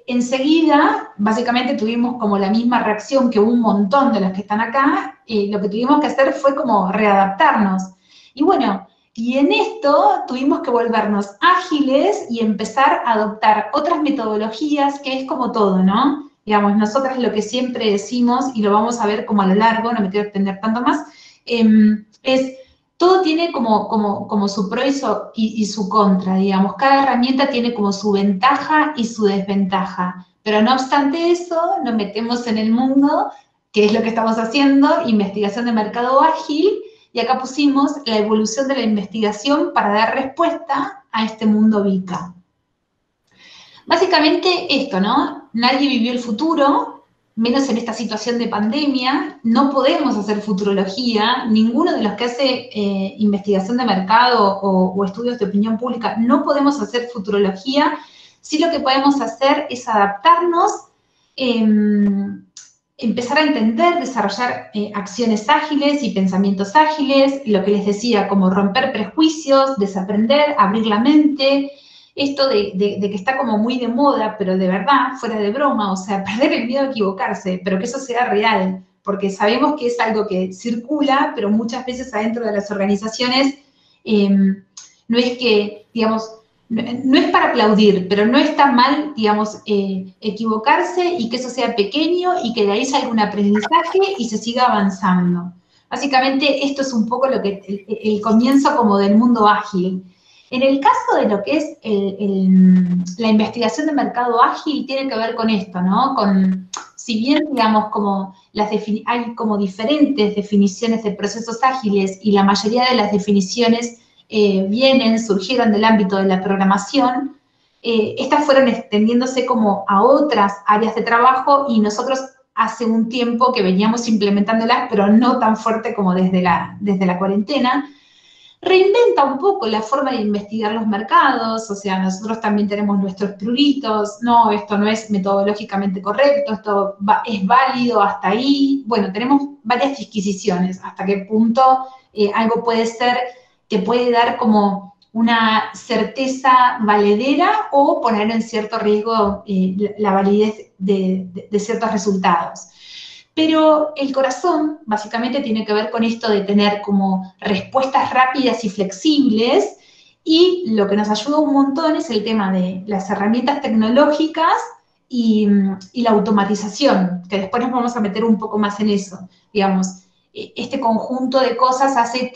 enseguida, básicamente tuvimos como la misma reacción que un montón de los que están acá, lo que tuvimos que hacer fue como readaptarnos. Y bueno, y en esto tuvimos que volvernos ágiles y empezar a adoptar otras metodologías, que es como todo, ¿no? Digamos, nosotras lo que siempre decimos, y lo vamos a ver como a lo largo, no me quiero extender tanto más, es todo tiene como su pro y su contra, digamos. Cada herramienta tiene como su ventaja y su desventaja. Pero no obstante eso, nos metemos en el mundo, que es lo que estamos haciendo, investigación de mercado ágil, y acá pusimos la evolución de la investigación para dar respuesta a este mundo VICA. Básicamente esto, ¿no? Nadie vivió el futuro, menos en esta situación de pandemia. No podemos hacer futurología. Ninguno de los que hace investigación de mercado o estudios de opinión pública, no podemos hacer futurología. Sí, lo que podemos hacer es adaptarnos, empezar a entender, desarrollar acciones ágiles y pensamientos ágiles, lo que les decía, como romper prejuicios, desaprender, abrir la mente. Esto de que está como muy de moda, pero de verdad, fuera de broma, o sea, perder el miedo a equivocarse, pero que eso sea real, porque sabemos que es algo que circula, pero muchas veces adentro de las organizaciones no es que, digamos, no es para aplaudir, pero no está mal, digamos, equivocarse y que eso sea pequeño y que de ahí salga un aprendizaje y se siga avanzando. Básicamente esto es un poco lo que el comienzo como del mundo ágil. En el caso de lo que es la investigación de mercado ágil, tiene que ver con esto, ¿no? Con, si bien, digamos, como hay como diferentes definiciones de procesos ágiles y la mayoría de las definiciones surgieron del ámbito de la programación, estas fueron extendiéndose como a otras áreas de trabajo y nosotros hace un tiempo que veníamos implementándolas, pero no tan fuerte como desde la cuarentena. Reinventa un poco la forma de investigar los mercados, o sea, nosotros también tenemos nuestros pruritos, no, esto no es metodológicamente correcto, esto es válido hasta ahí. Bueno, tenemos varias disquisiciones, hasta qué punto algo puede ser, que puede dar como una certeza valedera o poner en cierto riesgo la validez de ciertos resultados. Pero el corazón básicamente tiene que ver con esto de tener como respuestas rápidas y flexibles, y lo que nos ayuda un montón es el tema de las herramientas tecnológicas y la automatización, que después nos vamos a meter un poco más en eso. Digamos, este conjunto de cosas hace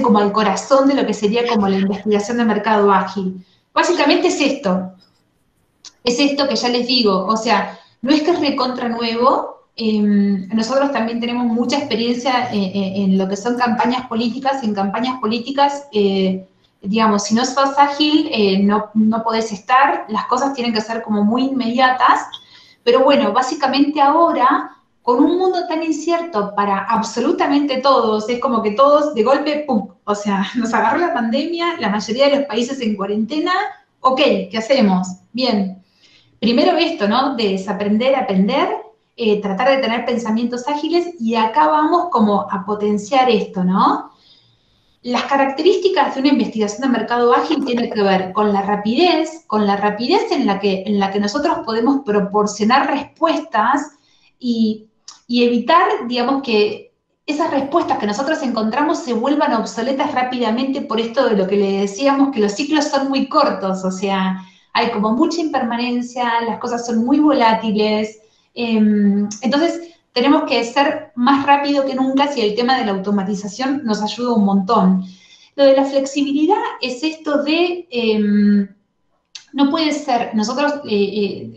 como el corazón de lo que sería como la investigación de mercado ágil. Básicamente es esto que ya les digo, o sea, no es que es recontra nuevo. Nosotros también tenemos mucha experiencia en lo que son campañas políticas. En campañas políticas, digamos, si no sos ágil, no podés estar. Las cosas tienen que ser como muy inmediatas. Pero bueno, básicamente ahora, con un mundo tan incierto para absolutamente todos, es como que todos de golpe, ¡pum! O sea, nos agarró la pandemia, la mayoría de los países en cuarentena. Ok, ¿qué hacemos? Bien. Primero esto, ¿no? De desaprender, aprender, tratar de tener pensamientos ágiles, y acá vamos como a potenciar esto, ¿no? Las características de una investigación de mercado ágil tienen que ver con la rapidez en la que nosotros podemos proporcionar respuestas y evitar, digamos, que esas respuestas que nosotros encontramos se vuelvan obsoletas rápidamente por esto de lo que le decíamos, que los ciclos son muy cortos, o sea, hay como mucha impermanencia, las cosas son muy volátiles, entonces tenemos que ser más rápido que nunca si el tema de la automatización nos ayuda un montón. Lo de la flexibilidad es esto de, no puede ser, nosotros,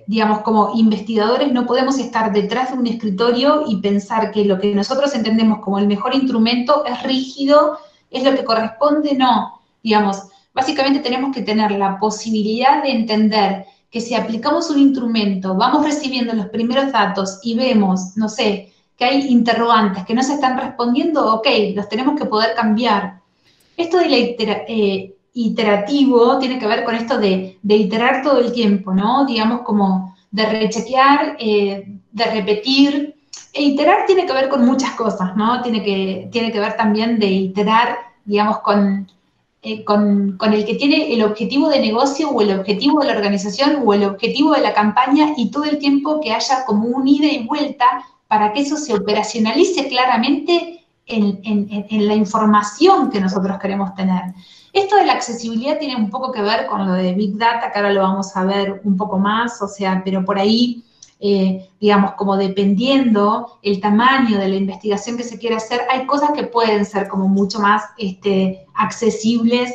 digamos, como investigadores no podemos estar detrás de un escritorio y pensar que lo que nosotros entendemos como el mejor instrumento es rígido, es lo que corresponde, no. Digamos, básicamente tenemos que tener la posibilidad de entender que si aplicamos un instrumento, vamos recibiendo los primeros datos y vemos, no sé, que hay interrogantes que no se están respondiendo, ok, los tenemos que poder cambiar. Esto de la iterativo tiene que ver con esto de iterar todo el tiempo, ¿no? Digamos como de rechequear, de repetir. E iterar tiene que ver con muchas cosas, ¿no? Tiene que ver también de iterar, digamos, con el que tiene el objetivo de negocio o el objetivo de la organización o el objetivo de la campaña, y todo el tiempo que haya como un ida y vuelta para que eso se operacionalice claramente en la información que nosotros queremos tener. Esto de la accesibilidad tiene un poco que ver con lo de Big Data, que ahora lo vamos a ver un poco más, o sea, pero por ahí, digamos, como dependiendo el tamaño de la investigación que se quiere hacer, hay cosas que pueden ser como mucho más accesibles,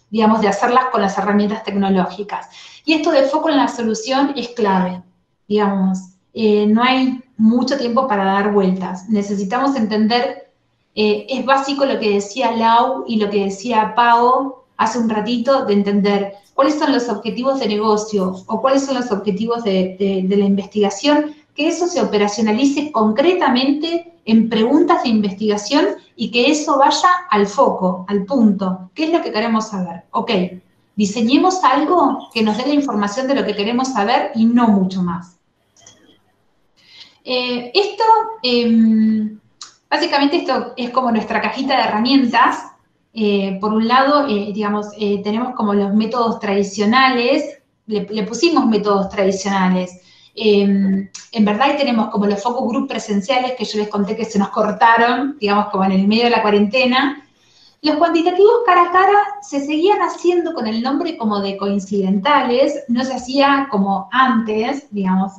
digamos, de hacerlas con las herramientas tecnológicas. Y esto de foco en la solución es clave, digamos, no hay mucho tiempo para dar vueltas. Necesitamos entender, es básico lo que decía Lau y lo que decía Pau hace un ratito, de entender cuáles son los objetivos de negocio o cuáles son los objetivos de la investigación, que eso se operacionalice concretamente en preguntas de investigación y que eso vaya al foco, al punto. ¿Qué es lo que queremos saber? Ok, diseñemos algo que nos dé la información de lo que queremos saber y no mucho más. Básicamente esto es como nuestra cajita de herramientas. Por un lado, digamos, tenemos como los métodos tradicionales, le pusimos métodos tradicionales. En verdad ahí tenemos como los focus group presenciales que yo les conté que se nos cortaron, digamos, como en el medio de la cuarentena. Los cuantitativos cara a cara se seguían haciendo con el nombre como de coincidentales, no se hacía como antes, digamos,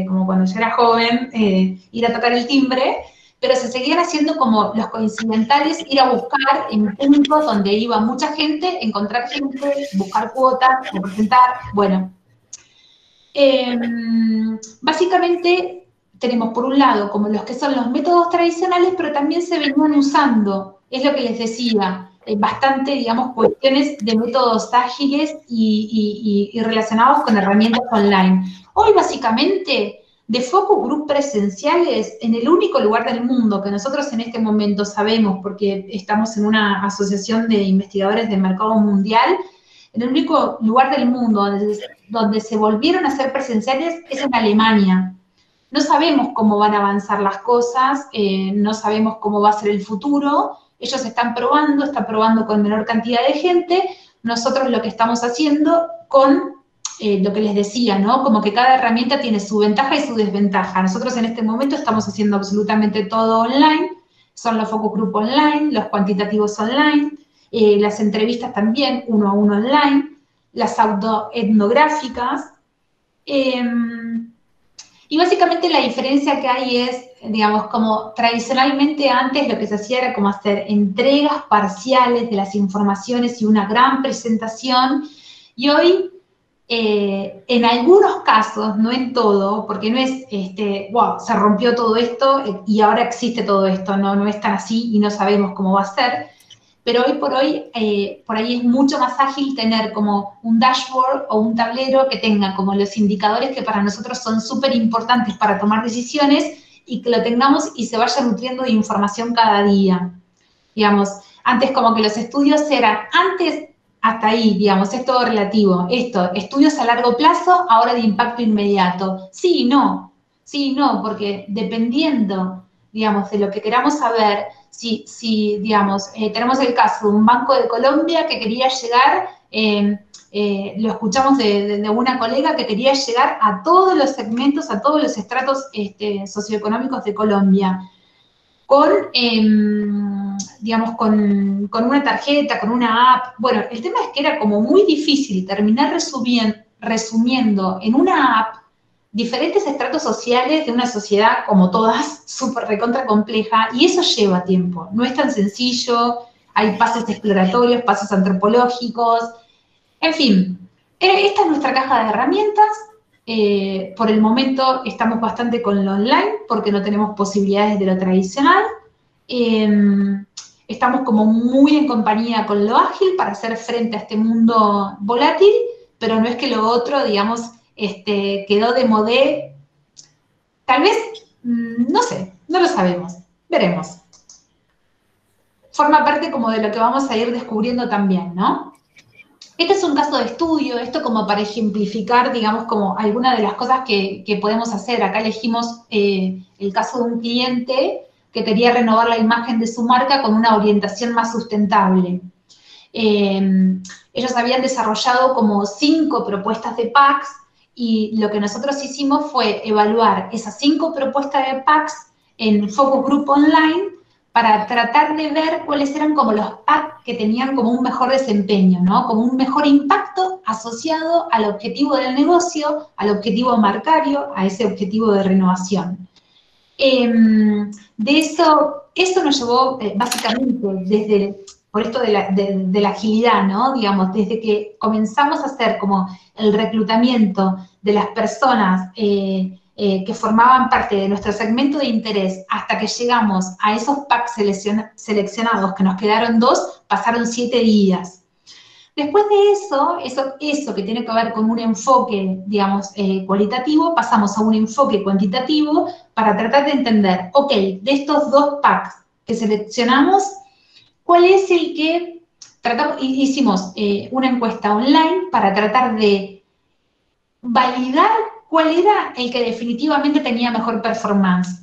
como cuando yo era joven, ir a tocar el timbre, pero se seguían haciendo como los coincidentales, ir a buscar en puntos donde iba mucha gente, encontrar gente, buscar cuotas, representar, bueno. Básicamente tenemos por un lado como los que son los métodos tradicionales, pero también se venían usando, es lo que les decía, bastante, digamos, cuestiones de métodos ágiles y relacionados con herramientas online. Hoy, básicamente, de focus group presenciales, en el único lugar del mundo que nosotros en este momento sabemos, porque estamos en una asociación de investigadores del mercado mundial, en el único lugar del mundo donde se volvieron a hacer presenciales es en Alemania. No sabemos cómo van a avanzar las cosas, no sabemos cómo va a ser el futuro. Ellos están probando con menor cantidad de gente. Nosotros lo que estamos haciendo con lo que les decía, ¿no? Como que cada herramienta tiene su ventaja y su desventaja. Nosotros en este momento estamos haciendo absolutamente todo online. Son los focus group online, los cuantitativos online, las entrevistas también, 1 a 1 online, las autoetnográficas. Y básicamente la diferencia que hay es, digamos, como tradicionalmente antes lo que se hacía era como hacer entregas parciales de las informaciones y una gran presentación, y hoy, en algunos casos, no en todo, porque no es, wow, se rompió todo esto y ahora existe todo esto, no es tan así y no sabemos cómo va a ser, pero hoy por ahí es mucho más ágil tener como un dashboard o un tablero que tenga como los indicadores que para nosotros son súper importantes para tomar decisiones y que lo tengamos y se vaya nutriendo de información cada día. Digamos, antes como que los estudios eran, antes hasta ahí, digamos, es todo relativo. Esto, estudios a largo plazo, ahora de impacto inmediato. Sí y no. Sí, no, porque dependiendo, digamos, de lo que queramos saber, si digamos, tenemos el caso de un banco de Colombia que quería llegar, lo escuchamos de una colega que quería llegar a todos los segmentos, a todos los estratos socioeconómicos de Colombia, con, digamos, con una tarjeta, con una app. Bueno, el tema es que era como muy difícil terminar resumiendo en una app diferentes estratos sociales de una sociedad como todas, súper recontra compleja, y eso lleva tiempo, no es tan sencillo, hay pasos exploratorios, pasos antropológicos, en fin, esta es nuestra caja de herramientas. Por el momento estamos bastante con lo online porque no tenemos posibilidades de lo tradicional. Estamos como muy en compañía con lo ágil para hacer frente a este mundo volátil, pero no es que lo otro, digamos, quedó de modé. Tal vez, no sé, no lo sabemos, veremos. Forma parte como de lo que vamos a ir descubriendo también, ¿no? Este es un caso de estudio, esto como para ejemplificar, digamos, como algunas de las cosas que podemos hacer. Acá elegimos el caso de un cliente que quería renovar la imagen de su marca con una orientación más sustentable. Ellos habían desarrollado como 5 propuestas de packs y lo que nosotros hicimos fue evaluar esas 5 propuestas de packs en focus group online para tratar de ver cuáles eran como los packs que tenían como un mejor desempeño, ¿no? Como un mejor impacto asociado al objetivo del negocio, al objetivo marcario, a ese objetivo de renovación. De eso nos llevó básicamente desde, por esto de la agilidad, ¿no? Digamos, desde que comenzamos a hacer como el reclutamiento de las personas que formaban parte de nuestro segmento de interés hasta que llegamos a esos packs seleccionados, que nos quedaron 2, pasaron 7 días. Después de eso que tiene que ver con un enfoque, digamos, cualitativo, pasamos a un enfoque cuantitativo para tratar de entender, ok, de estos 2 packs que seleccionamos, ¿cuál es el que tratamos? Hicimos una encuesta online para tratar de validar cuál era el que definitivamente tenía mejor performance.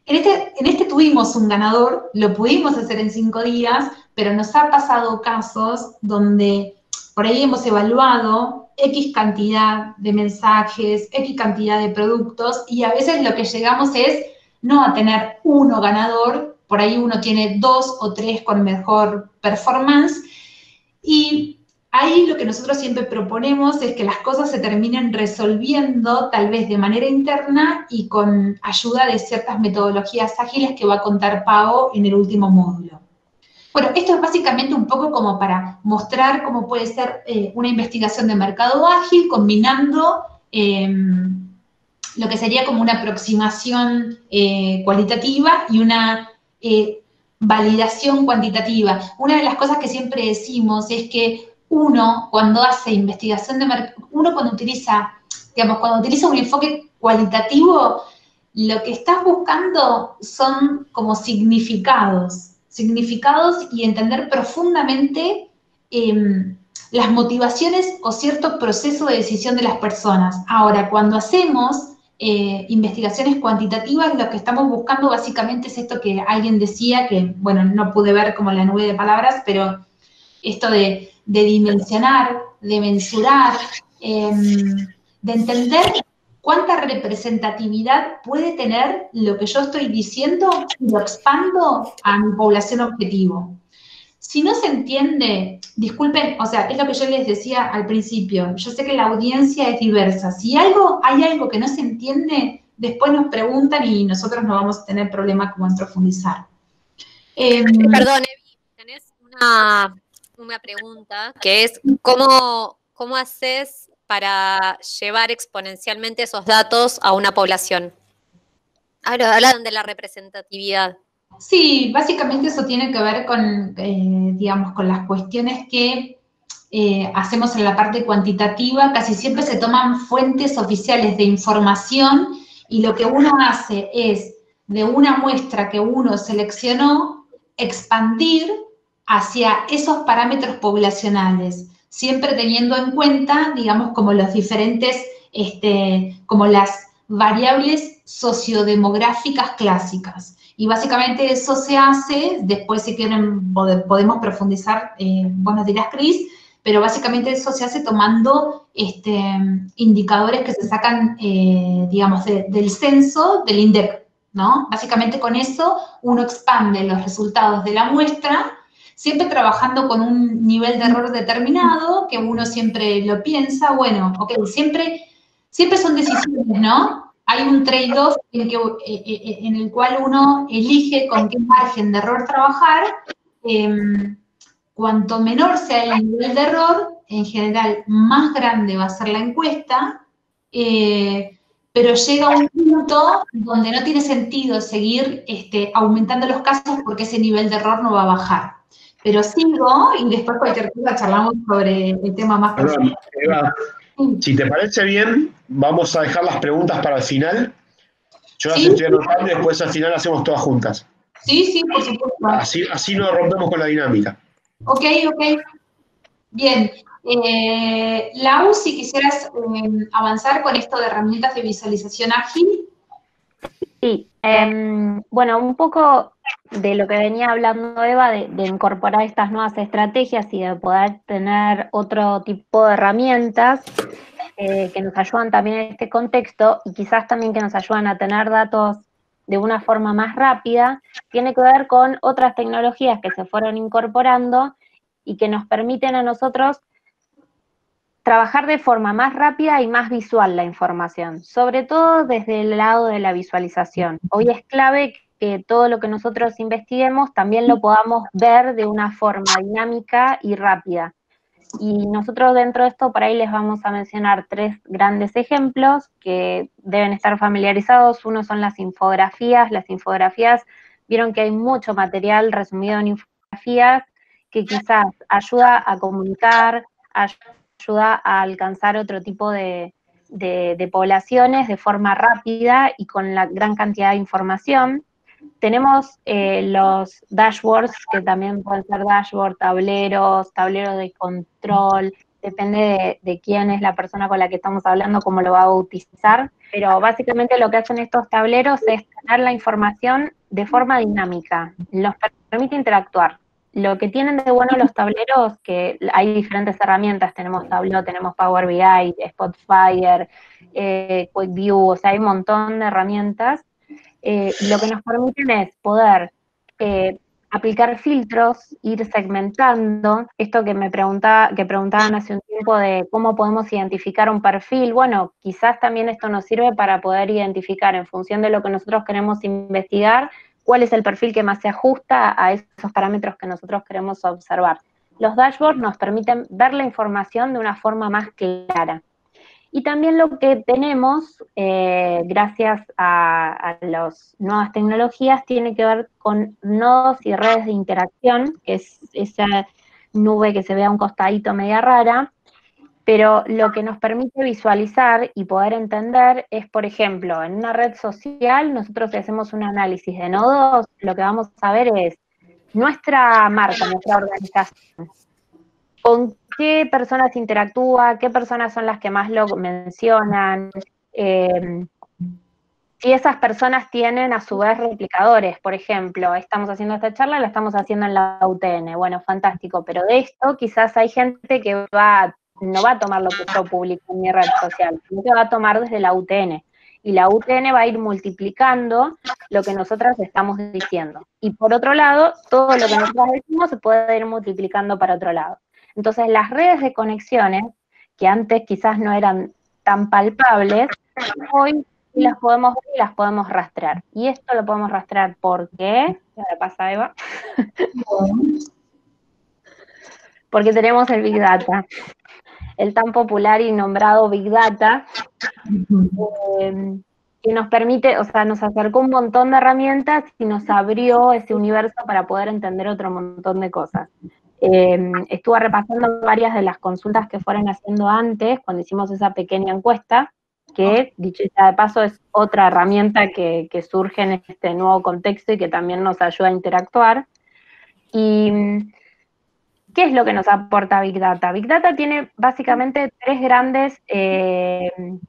En este tuvimos un ganador, lo pudimos hacer en 5 días, pero nos ha pasado casos donde por ahí hemos evaluado X cantidad de mensajes, X cantidad de productos, y a veces lo que llegamos es no a tener uno ganador, por ahí uno tiene 2 o 3 con mejor performance, y ahí lo que nosotros siempre proponemos es que las cosas se terminen resolviendo tal vez de manera interna y con ayuda de ciertas metodologías ágiles que va a contar Pau en el último módulo. Bueno, esto es básicamente un poco como para mostrar cómo puede ser una investigación de mercado ágil combinando lo que sería como una aproximación cualitativa y una validación cuantitativa. Una de las cosas que siempre decimos es que uno, cuando hace investigación de mercado, uno cuando utiliza un enfoque cualitativo, lo que estás buscando son como significados y entender profundamente las motivaciones o cierto proceso de decisión de las personas. Ahora, cuando hacemos investigaciones cuantitativas, lo que estamos buscando básicamente es esto que alguien decía, que, bueno, no pude ver como la nube de palabras, pero esto de dimensionar, de mensurar, de entender cuánta representatividad puede tener lo que yo estoy diciendo y lo expando a mi población objetivo. Si no se entiende, disculpen, o sea, es lo que yo les decía al principio, yo sé que la audiencia es diversa, si hay algo que no se entiende, después nos preguntan y nosotros no vamos a tener problema como en profundizar. Perdón, Evi, tenés una pregunta, que es, ¿cómo haces para llevar exponencialmente esos datos a una población? Hablan de la representatividad. Sí, básicamente eso tiene que ver con, digamos, con las cuestiones que hacemos en la parte cuantitativa. Casi siempre se toman fuentes oficiales de información y lo que uno hace es, de una muestra que uno seleccionó, expandir hacia esos parámetros poblacionales, siempre teniendo en cuenta, digamos, como los diferentes, como las variables sociodemográficas clásicas. Y básicamente eso se hace, después si quieren podemos profundizar, vos nos dirás, Cris, pero básicamente eso se hace tomando indicadores que se sacan, digamos, del censo del INDEC, ¿no? Básicamente con eso uno expande los resultados de la muestra, siempre trabajando con un nivel de error determinado, que uno siempre lo piensa, bueno, ok, siempre son decisiones, ¿no? Hay un trade-off en el cual uno elige con qué margen de error trabajar. Cuanto menor sea el nivel de error, en general más grande va a ser la encuesta, pero llega un punto donde no tiene sentido seguir aumentando los casos porque ese nivel de error no va a bajar. Pero sigo y después cualquier cosa charlamos sobre el tema más Perdón, Eva, si te parece bien, vamos a dejar las preguntas para el final. Yo las estoy anotando y después al final hacemos todas juntas. Sí, por supuesto. Así no rompemos con la dinámica. Ok. Bien. Lau, si quisieras avanzar con esto de herramientas de visualización ágil. Sí, bueno, un poco de lo que venía hablando Eva, de incorporar estas nuevas estrategias y de poder tener otro tipo de herramientas que nos ayudan también en este contexto y quizás también que nos ayudan a tener datos de una forma más rápida, tiene que ver con otras tecnologías que se fueron incorporando y que nos permiten a nosotros trabajar de forma más rápida y más visual la información, sobre todo desde el lado de la visualización. Hoy es clave que todo lo que nosotros investiguemos también lo podamos ver de una forma dinámica y rápida. Y nosotros dentro de esto por ahí les vamos a mencionar 3 grandes ejemplos que deben estar familiarizados. Uno son las infografías. Las infografías, vieron que hay mucho material resumido en infografías que quizás ayuda a comunicar, ayuda a alcanzar otro tipo de poblaciones de forma rápida y con la gran cantidad de información. Tenemos los dashboards, que también pueden ser dashboard, tableros de control, depende de quién es la persona con la que estamos hablando, cómo lo va a utilizar, pero básicamente lo que hacen estos tableros es tener la información de forma dinámica, nos permite interactuar. Lo que tienen de bueno los tableros, que hay diferentes herramientas, tenemos Tableau, tenemos Power BI, Spotfire, QuickView, o sea, hay un montón de herramientas. Lo que nos permiten es poder aplicar filtros, ir segmentando, esto que preguntaban hace un tiempo de cómo podemos identificar un perfil. Bueno, quizás también esto nos sirve para poder identificar en función de lo que nosotros queremos investigar, cuál es el perfil que más se ajusta a esos parámetros que nosotros queremos observar. Los dashboards nos permiten ver la información de una forma más clara. Y también lo que tenemos, gracias a las nuevas tecnologías, tiene que ver con nodos y redes de interacción, que es esa nube que se ve a un costadito media rara, pero lo que nos permite visualizar y poder entender es, por ejemplo, en una red social, nosotros si hacemos un análisis de nodos, lo que vamos a ver es nuestra marca, nuestra organización, con qué personas interactúa, qué personas son las que más lo mencionan, si esas personas tienen a su vez replicadores. Por ejemplo, estamos haciendo esta charla, la estamos haciendo en la UTN, bueno, fantástico, pero de esto quizás hay gente que no va a tomar lo que yo publico en mi red social, sino que va a tomar desde la UTN, y la UTN va a ir multiplicando lo que nosotras estamos diciendo. Y por otro lado, todo lo que nosotras decimos se puede ir multiplicando para otro lado. Entonces, las redes de conexiones, que antes quizás no eran tan palpables, hoy las podemos ver y las podemos rastrear. Y esto lo podemos rastrear porque, ¿qué le pasa a Eva? Porque tenemos el Big Data, el tan popular y nombrado Big Data, que nos permite, o sea, nos acercó un montón de herramientas y nos abrió ese universo para poder entender otro montón de cosas. Estuve repasando varias de las consultas que fueron haciendo antes, cuando hicimos esa pequeña encuesta, que, dicho sea de paso, es otra herramienta que surge en este nuevo contexto y que también nos ayuda a interactuar. Y ¿qué es lo que nos aporta Big Data? Big Data tiene básicamente 3 grandes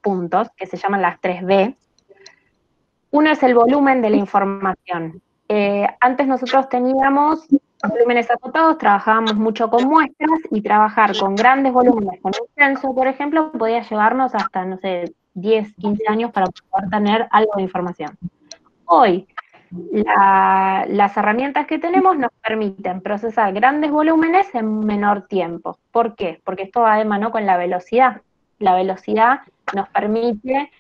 puntos, que se llaman las 3B, Uno es el volumen de la información. Antes nosotros teníamos volúmenes acotados, trabajábamos mucho con muestras y trabajar con grandes volúmenes, con un censo, por ejemplo, podía llevarnos hasta, no sé, 10, 15 años para poder tener algo de información. Hoy, las herramientas que tenemos nos permiten procesar grandes volúmenes en menor tiempo. ¿Por qué? Porque esto va de mano con la velocidad. La velocidad nos permite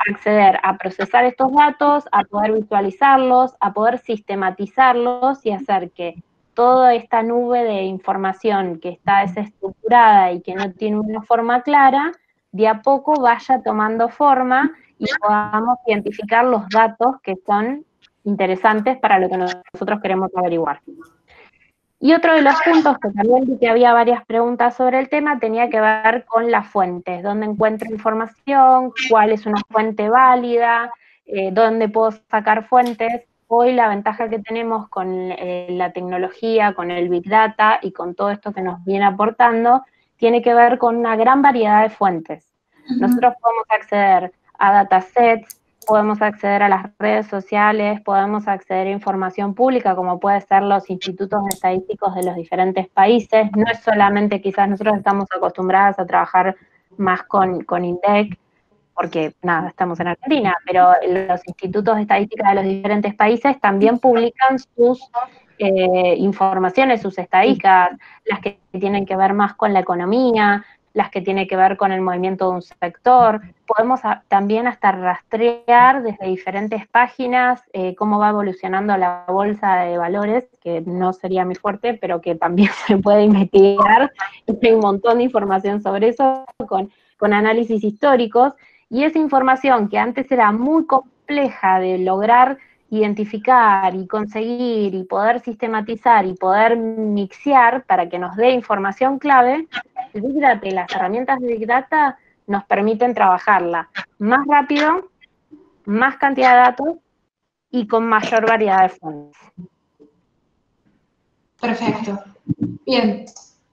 acceder a procesar estos datos, a poder visualizarlos, a poder sistematizarlos y hacer que toda esta nube de información que está desestructurada y que no tiene una forma clara, de a poco vaya tomando forma y podamos identificar los datos que son interesantes para lo que nosotros queremos averiguar. Y otro de los puntos que también vi que había varias preguntas sobre el tema tenía que ver con las fuentes, dónde encuentro información, cuál es una fuente válida, dónde puedo sacar fuentes. Hoy la ventaja que tenemos con la tecnología, con el Big Data y con todo esto que nos viene aportando, tiene que ver con una gran variedad de fuentes. Nosotros podemos acceder a datasets, podemos acceder a las redes sociales, podemos acceder a información pública, como puede ser los institutos estadísticos de los diferentes países. No es solamente, quizás nosotros estamos acostumbradas a trabajar más con INDEC, porque nada, estamos en Argentina, pero los institutos de estadística de los diferentes países también publican sus informaciones, sus estadísticas, las que tienen que ver más con la economía, las que tienen que ver con el movimiento de un sector. Podemos también hasta rastrear desde diferentes páginas cómo va evolucionando la bolsa de valores, que no sería mi fuerte, pero que también se puede investigar. Hay un montón de información sobre eso con análisis históricos, y esa información que antes era muy compleja de lograr identificar y conseguir y poder sistematizar y poder mixear para que nos dé información clave, el Big Data y las herramientas de Big Data nos permiten trabajarla más rápido, más cantidad de datos y con mayor variedad de fuentes. Perfecto. Bien.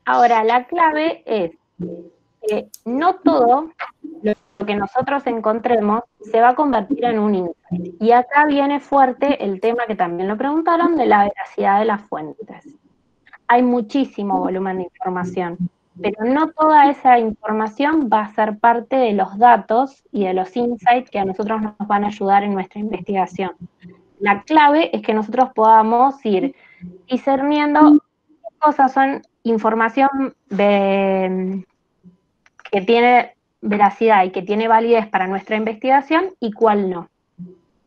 Ahora, la clave es que no todo lo que nosotros encontremos se va a convertir en un insight. Y acá viene fuerte el tema que también lo preguntaron de la veracidad de las fuentes. Hay muchísimo volumen de información, pero no toda esa información va a ser parte de los datos y de los insights que a nosotros nos van a ayudar en nuestra investigación. La clave es que nosotros podamos ir discerniendo qué cosas son información que tiene veracidad y que tiene validez para nuestra investigación y cuál no.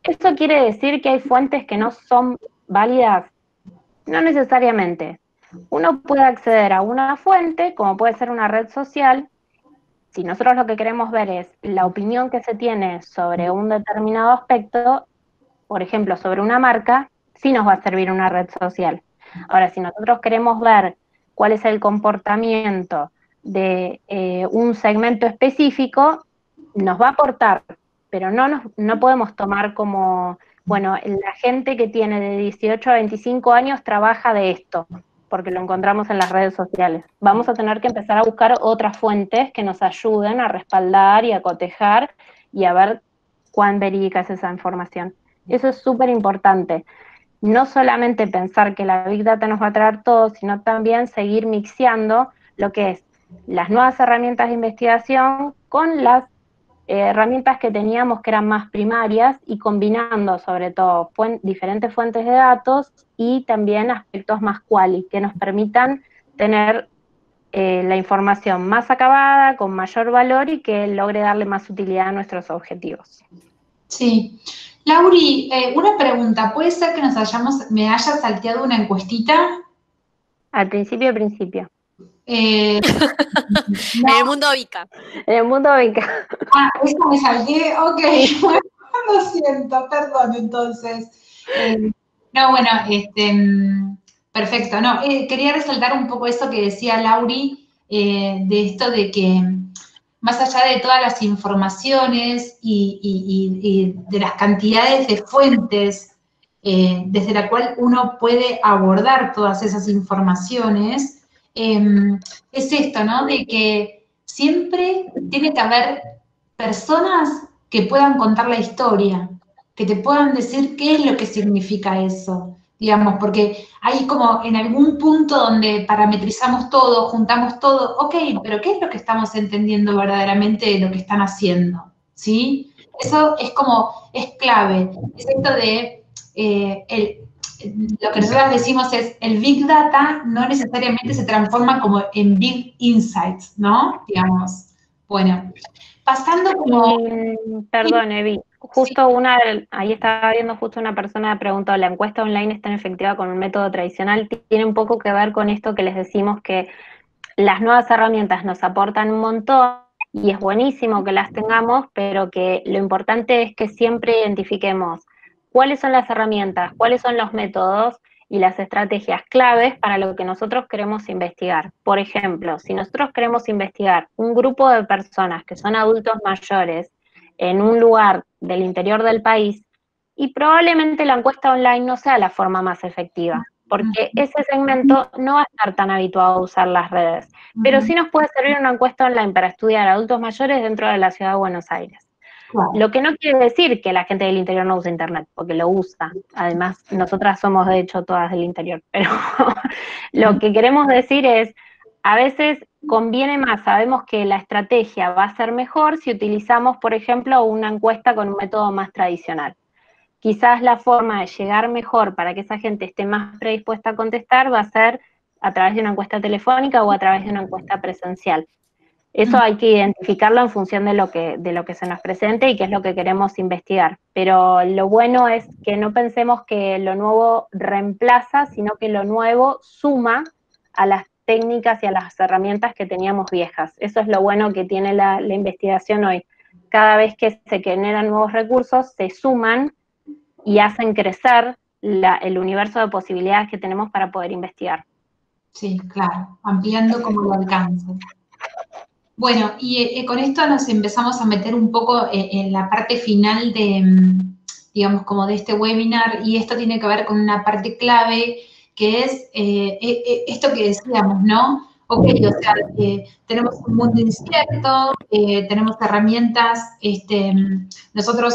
¿Eso quiere decir que hay fuentes que no son válidas? No necesariamente. Uno puede acceder a una fuente, como puede ser una red social. Si nosotros lo que queremos ver es la opinión que se tiene sobre un determinado aspecto, por ejemplo, sobre una marca, sí nos va a servir una red social. Ahora, si nosotros queremos ver cuál es el comportamiento de un segmento específico, nos va a aportar, pero no podemos tomar como, bueno, la gente que tiene de 18 a 25 años trabaja de esto, porque lo encontramos en las redes sociales. Vamos a tener que empezar a buscar otras fuentes que nos ayuden a respaldar y a cotejar y a ver cuán verídica es esa información. Eso es súper importante. No solamente pensar que la Big Data nos va a traer todo, sino también seguir mixeando lo que es las nuevas herramientas de investigación con las herramientas que teníamos que eran más primarias y combinando sobre todo diferentes fuentes de datos y también aspectos más quali que nos permitan tener la información más acabada, con mayor valor y que logre darle más utilidad a nuestros objetivos. Sí. Lauri, una pregunta, ¿puede ser que me haya salteado una encuestita? Al principio. No. En el mundo VICA. En el mundo VICA. Ah, eso me salté, ok. Lo siento, perdón, entonces. No, bueno, perfecto. No, quería resaltar un poco eso que decía Lauri, de esto de que más allá de todas las informaciones y de las cantidades de fuentes desde la cual uno puede abordar todas esas informaciones, es esto, ¿no? De que siempre tiene que haber personas que puedan contar la historia. que te puedan decir qué es lo que significa eso, digamos, porque hay como en algún punto donde parametrizamos todo, juntamos todo, ok, pero ¿qué es lo que estamos entendiendo verdaderamente de lo que están haciendo? ¿Sí? Eso es como, es clave. Es esto de, lo que nosotros decimos es, el Big Data no necesariamente se transforma como en Big Insights, ¿no? Digamos, bueno, pasando como... Perdón, Evi, justo ahí estaba viendo justo una persona preguntó, ¿la encuesta online es tan efectiva con un método tradicional? Tiene un poco que ver con esto que les decimos que las nuevas herramientas nos aportan un montón y es buenísimo que las tengamos, pero que lo importante es que siempre identifiquemos cuáles son las herramientas, cuáles son los métodos y las estrategias claves para lo que nosotros queremos investigar. Por ejemplo, si nosotros queremos investigar un grupo de personas que son adultos mayores en un lugar del interior del país, y probablemente la encuesta online no sea la forma más efectiva, porque ese segmento no va a estar tan habituado a usar las redes, pero sí nos puede servir una encuesta online para estudiar adultos mayores dentro de la ciudad de Buenos Aires. Claro. Lo que no quiere decir que la gente del interior no use internet, porque lo usa. Además, nosotras somos de hecho todas del interior, pero lo que queremos decir es, a veces conviene más, sabemos que la estrategia va a ser mejor si utilizamos, por ejemplo, una encuesta con un método más tradicional. Quizás la forma de llegar mejor para que esa gente esté más predispuesta a contestar va a ser a través de una encuesta telefónica o a través de una encuesta presencial. Eso hay que identificarlo en función de lo que se nos presente y qué es lo que queremos investigar. Pero lo bueno es que no pensemos que lo nuevo reemplaza, sino que lo nuevo suma a las técnicas y a las herramientas que teníamos viejas. Eso es lo bueno que tiene la investigación hoy. Cada vez que se generan nuevos recursos, se suman y hacen crecer el universo de posibilidades que tenemos para poder investigar. Sí, claro, ampliando como el alcance. Bueno, y con esto nos empezamos a meter un poco en la parte final de, digamos, como de este webinar, y esto tiene que ver con una parte clave, que es esto que decíamos, ¿no? Ok, o sea, tenemos un mundo incierto, tenemos herramientas, nosotros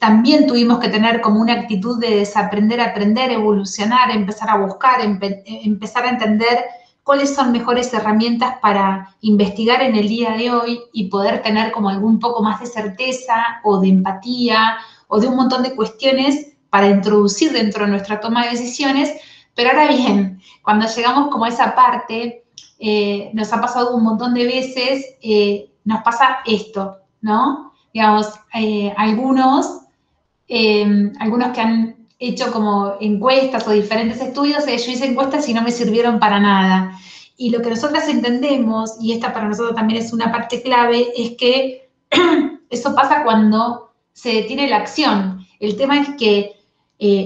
también tuvimos que tener como una actitud de desaprender, aprender, evolucionar, empezar a buscar, empezar a entender cuáles son mejores herramientas para investigar en el día de hoy y poder tener como algún poco más de certeza o de empatía o de un montón de cuestiones para introducir dentro de nuestra toma de decisiones. Pero ahora bien, cuando llegamos como a esa parte, nos ha pasado un montón de veces, nos pasa esto, ¿no? Digamos, algunos que han hecho como encuestas o diferentes estudios, yo hice encuestas y no me sirvieron para nada. Y lo que nosotras entendemos, y esta para nosotros también es una parte clave, es que eso pasa cuando se detiene la acción. El tema es que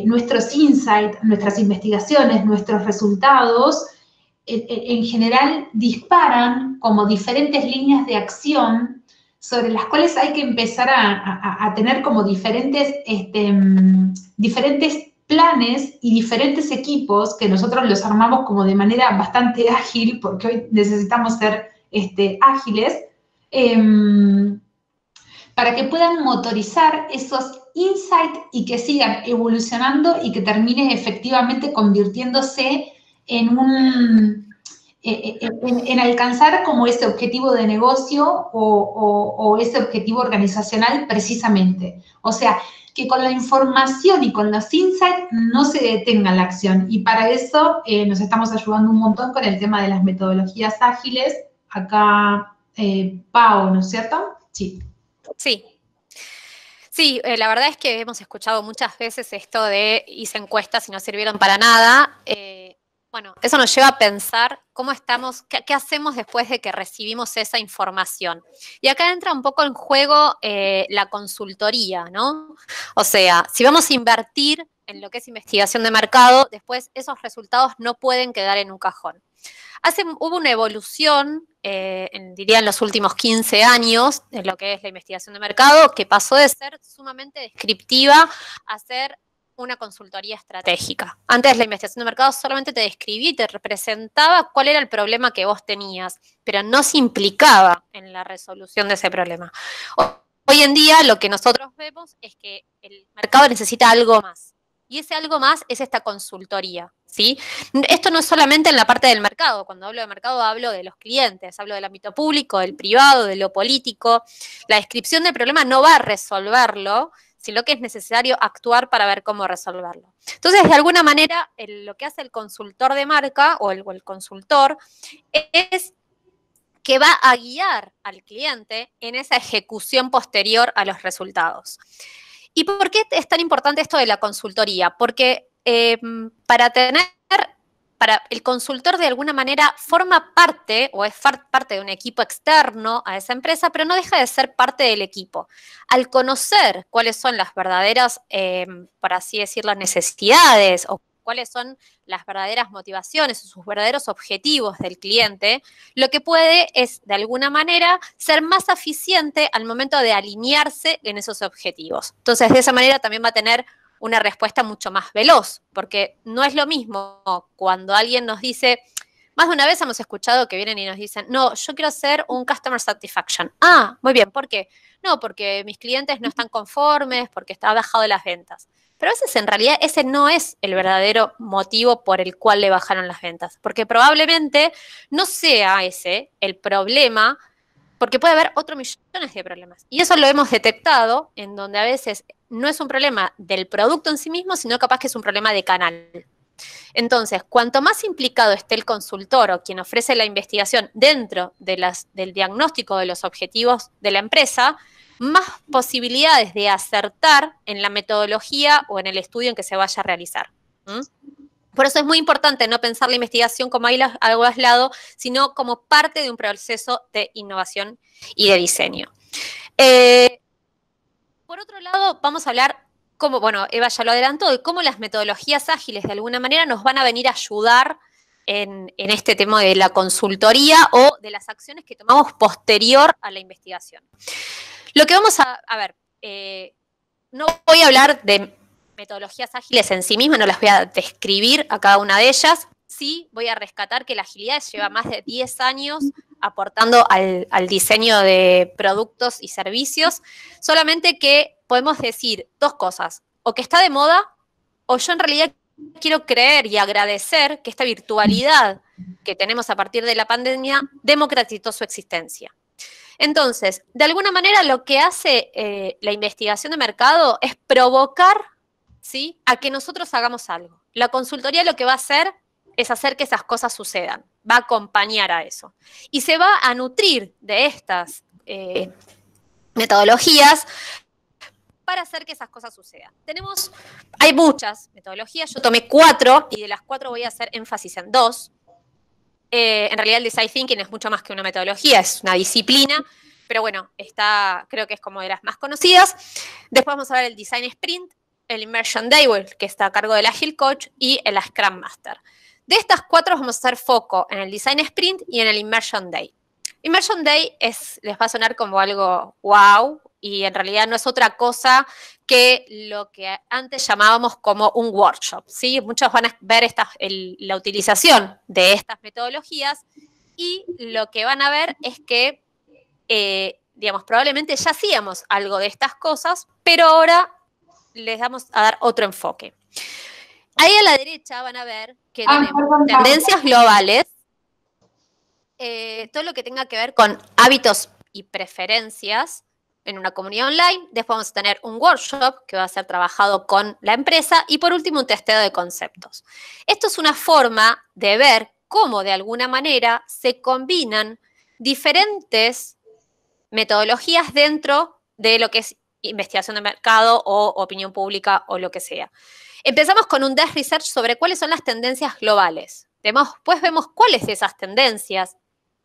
nuestros insights, nuestras investigaciones, nuestros resultados, en general disparan como diferentes líneas de acción sobre las cuales hay que empezar a tener como diferentes planes y diferentes equipos que nosotros los armamos como de manera bastante ágil, porque hoy necesitamos ser ágiles, para que puedan motorizar esos insights y que sigan evolucionando y que termine efectivamente convirtiéndose en alcanzar como ese objetivo de negocio o ese objetivo organizacional precisamente. O sea, que con la información y con los insights no se detenga la acción. Y para eso nos estamos ayudando un montón con el tema de las metodologías ágiles. Acá, Pau, ¿no es cierto? Sí. Sí. Sí, la verdad es que hemos escuchado muchas veces esto de hice encuestas y no sirvieron para nada. Bueno, eso nos lleva a pensar cómo estamos, qué hacemos después de que recibimos esa información. Y acá entra un poco en juego la consultoría, ¿no? O sea, si vamos a invertir en lo que es investigación de mercado, después esos resultados no pueden quedar en un cajón. Hubo una evolución, diría en los últimos 15 años, en lo que es la investigación de mercado, que pasó de ser sumamente descriptiva a ser una consultoría estratégica. Antes la investigación de mercado solamente te describía y te representaba cuál era el problema que vos tenías, pero no se implicaba en la resolución de ese problema. hoy en día lo que nosotros vemos es que el mercado necesita algo más. Y ese algo más es esta consultoría, ¿sí? Esto no es solamente en la parte del mercado. Cuando hablo de mercado hablo de los clientes, hablo del ámbito público, del privado, de lo político. La descripción del problema no va a resolverlo, sino que es necesario actuar para ver cómo resolverlo. Entonces, de alguna manera, lo que hace el consultor de marca o el consultor es que va a guiar al cliente en esa ejecución posterior a los resultados. ¿Y por qué es tan importante esto de la consultoría? Porque para el consultor de alguna manera forma parte o es parte de un equipo externo a esa empresa, pero no deja de ser parte del equipo. Al conocer cuáles son las verdaderas, por así decirlo, necesidades o cuáles son las verdaderas motivaciones o sus verdaderos objetivos del cliente, lo que puede es, de alguna manera, ser más eficiente al momento de alinearse en esos objetivos. Entonces, de esa manera también va a tener una respuesta mucho más veloz, porque no es lo mismo cuando alguien nos dice, más de una vez hemos escuchado que vienen y nos dicen, no, yo quiero hacer un Customer Satisfaction. Ah, muy bien, ¿por qué? No, porque mis clientes no están conformes, porque está bajado las ventas. Pero a veces en realidad ese no es el verdadero motivo por el cual le bajaron las ventas, porque probablemente no sea ese el problema, porque puede haber otros millones de problemas. Y eso lo hemos detectado en donde a veces no es un problema del producto en sí mismo, sino capaz que es un problema de canal. Entonces, cuanto más implicado esté el consultor o quien ofrece la investigación dentro de del diagnóstico de los objetivos de la empresa, más posibilidades de acertar en la metodología o en el estudio en que se vaya a realizar. Por eso es muy importante no pensar la investigación como algo aislado, sino como parte de un proceso de innovación y de diseño. Por otro lado, vamos a hablar cómo, bueno, Eva ya lo adelantó, de cómo las metodologías ágiles de alguna manera nos van a venir a ayudar en este tema de la consultoría o de las acciones que tomamos posterior a la investigación. Lo que vamos a ver, no voy a hablar de metodologías ágiles en sí mismas, no las voy a describir a cada una de ellas. Sí voy a rescatar que la agilidad lleva más de 10 años aportando al diseño de productos y servicios, solamente que podemos decir dos cosas, o que está de moda, o yo en realidad quiero creer y agradecer que esta virtualidad que tenemos a partir de la pandemia democratizó su existencia. Entonces, de alguna manera lo que hace la investigación de mercado es provocar, ¿sí?, a que nosotros hagamos algo. La consultoría lo que va a hacer es hacer que esas cosas sucedan, va a acompañar a eso. Y se va a nutrir de estas metodologías para hacer que esas cosas sucedan. Hay muchas metodologías, yo tomé 4 y de las 4 voy a hacer énfasis en 2. En realidad el design thinking es mucho más que una metodología, es una disciplina, pero bueno, creo que es como de las más conocidas. Después vamos a ver el design sprint, el immersion day, que está a cargo del Agile Coach, y el Scrum Master. De estas 4 vamos a hacer foco en el design sprint y en el immersion day. Immersion day les va a sonar como algo wow, y en realidad no es otra cosa que lo que antes llamábamos como un workshop, ¿sí? Muchos van a ver la utilización de estas metodologías y lo que van a ver es que, digamos, probablemente ya hacíamos algo de estas cosas, pero ahora les vamos a dar otro enfoque. Ahí a la derecha van a ver que tenemos tendencias globales, todo lo que tenga que ver con hábitos y preferencias en una comunidad online. Después vamos a tener un workshop que va a ser trabajado con la empresa y por último un testeo de conceptos. Esto es una forma de ver cómo de alguna manera se combinan diferentes metodologías dentro de lo que es investigación de mercado o opinión pública o lo que sea. Empezamos con un desk research sobre cuáles son las tendencias globales. Después vemos cuáles de esas tendencias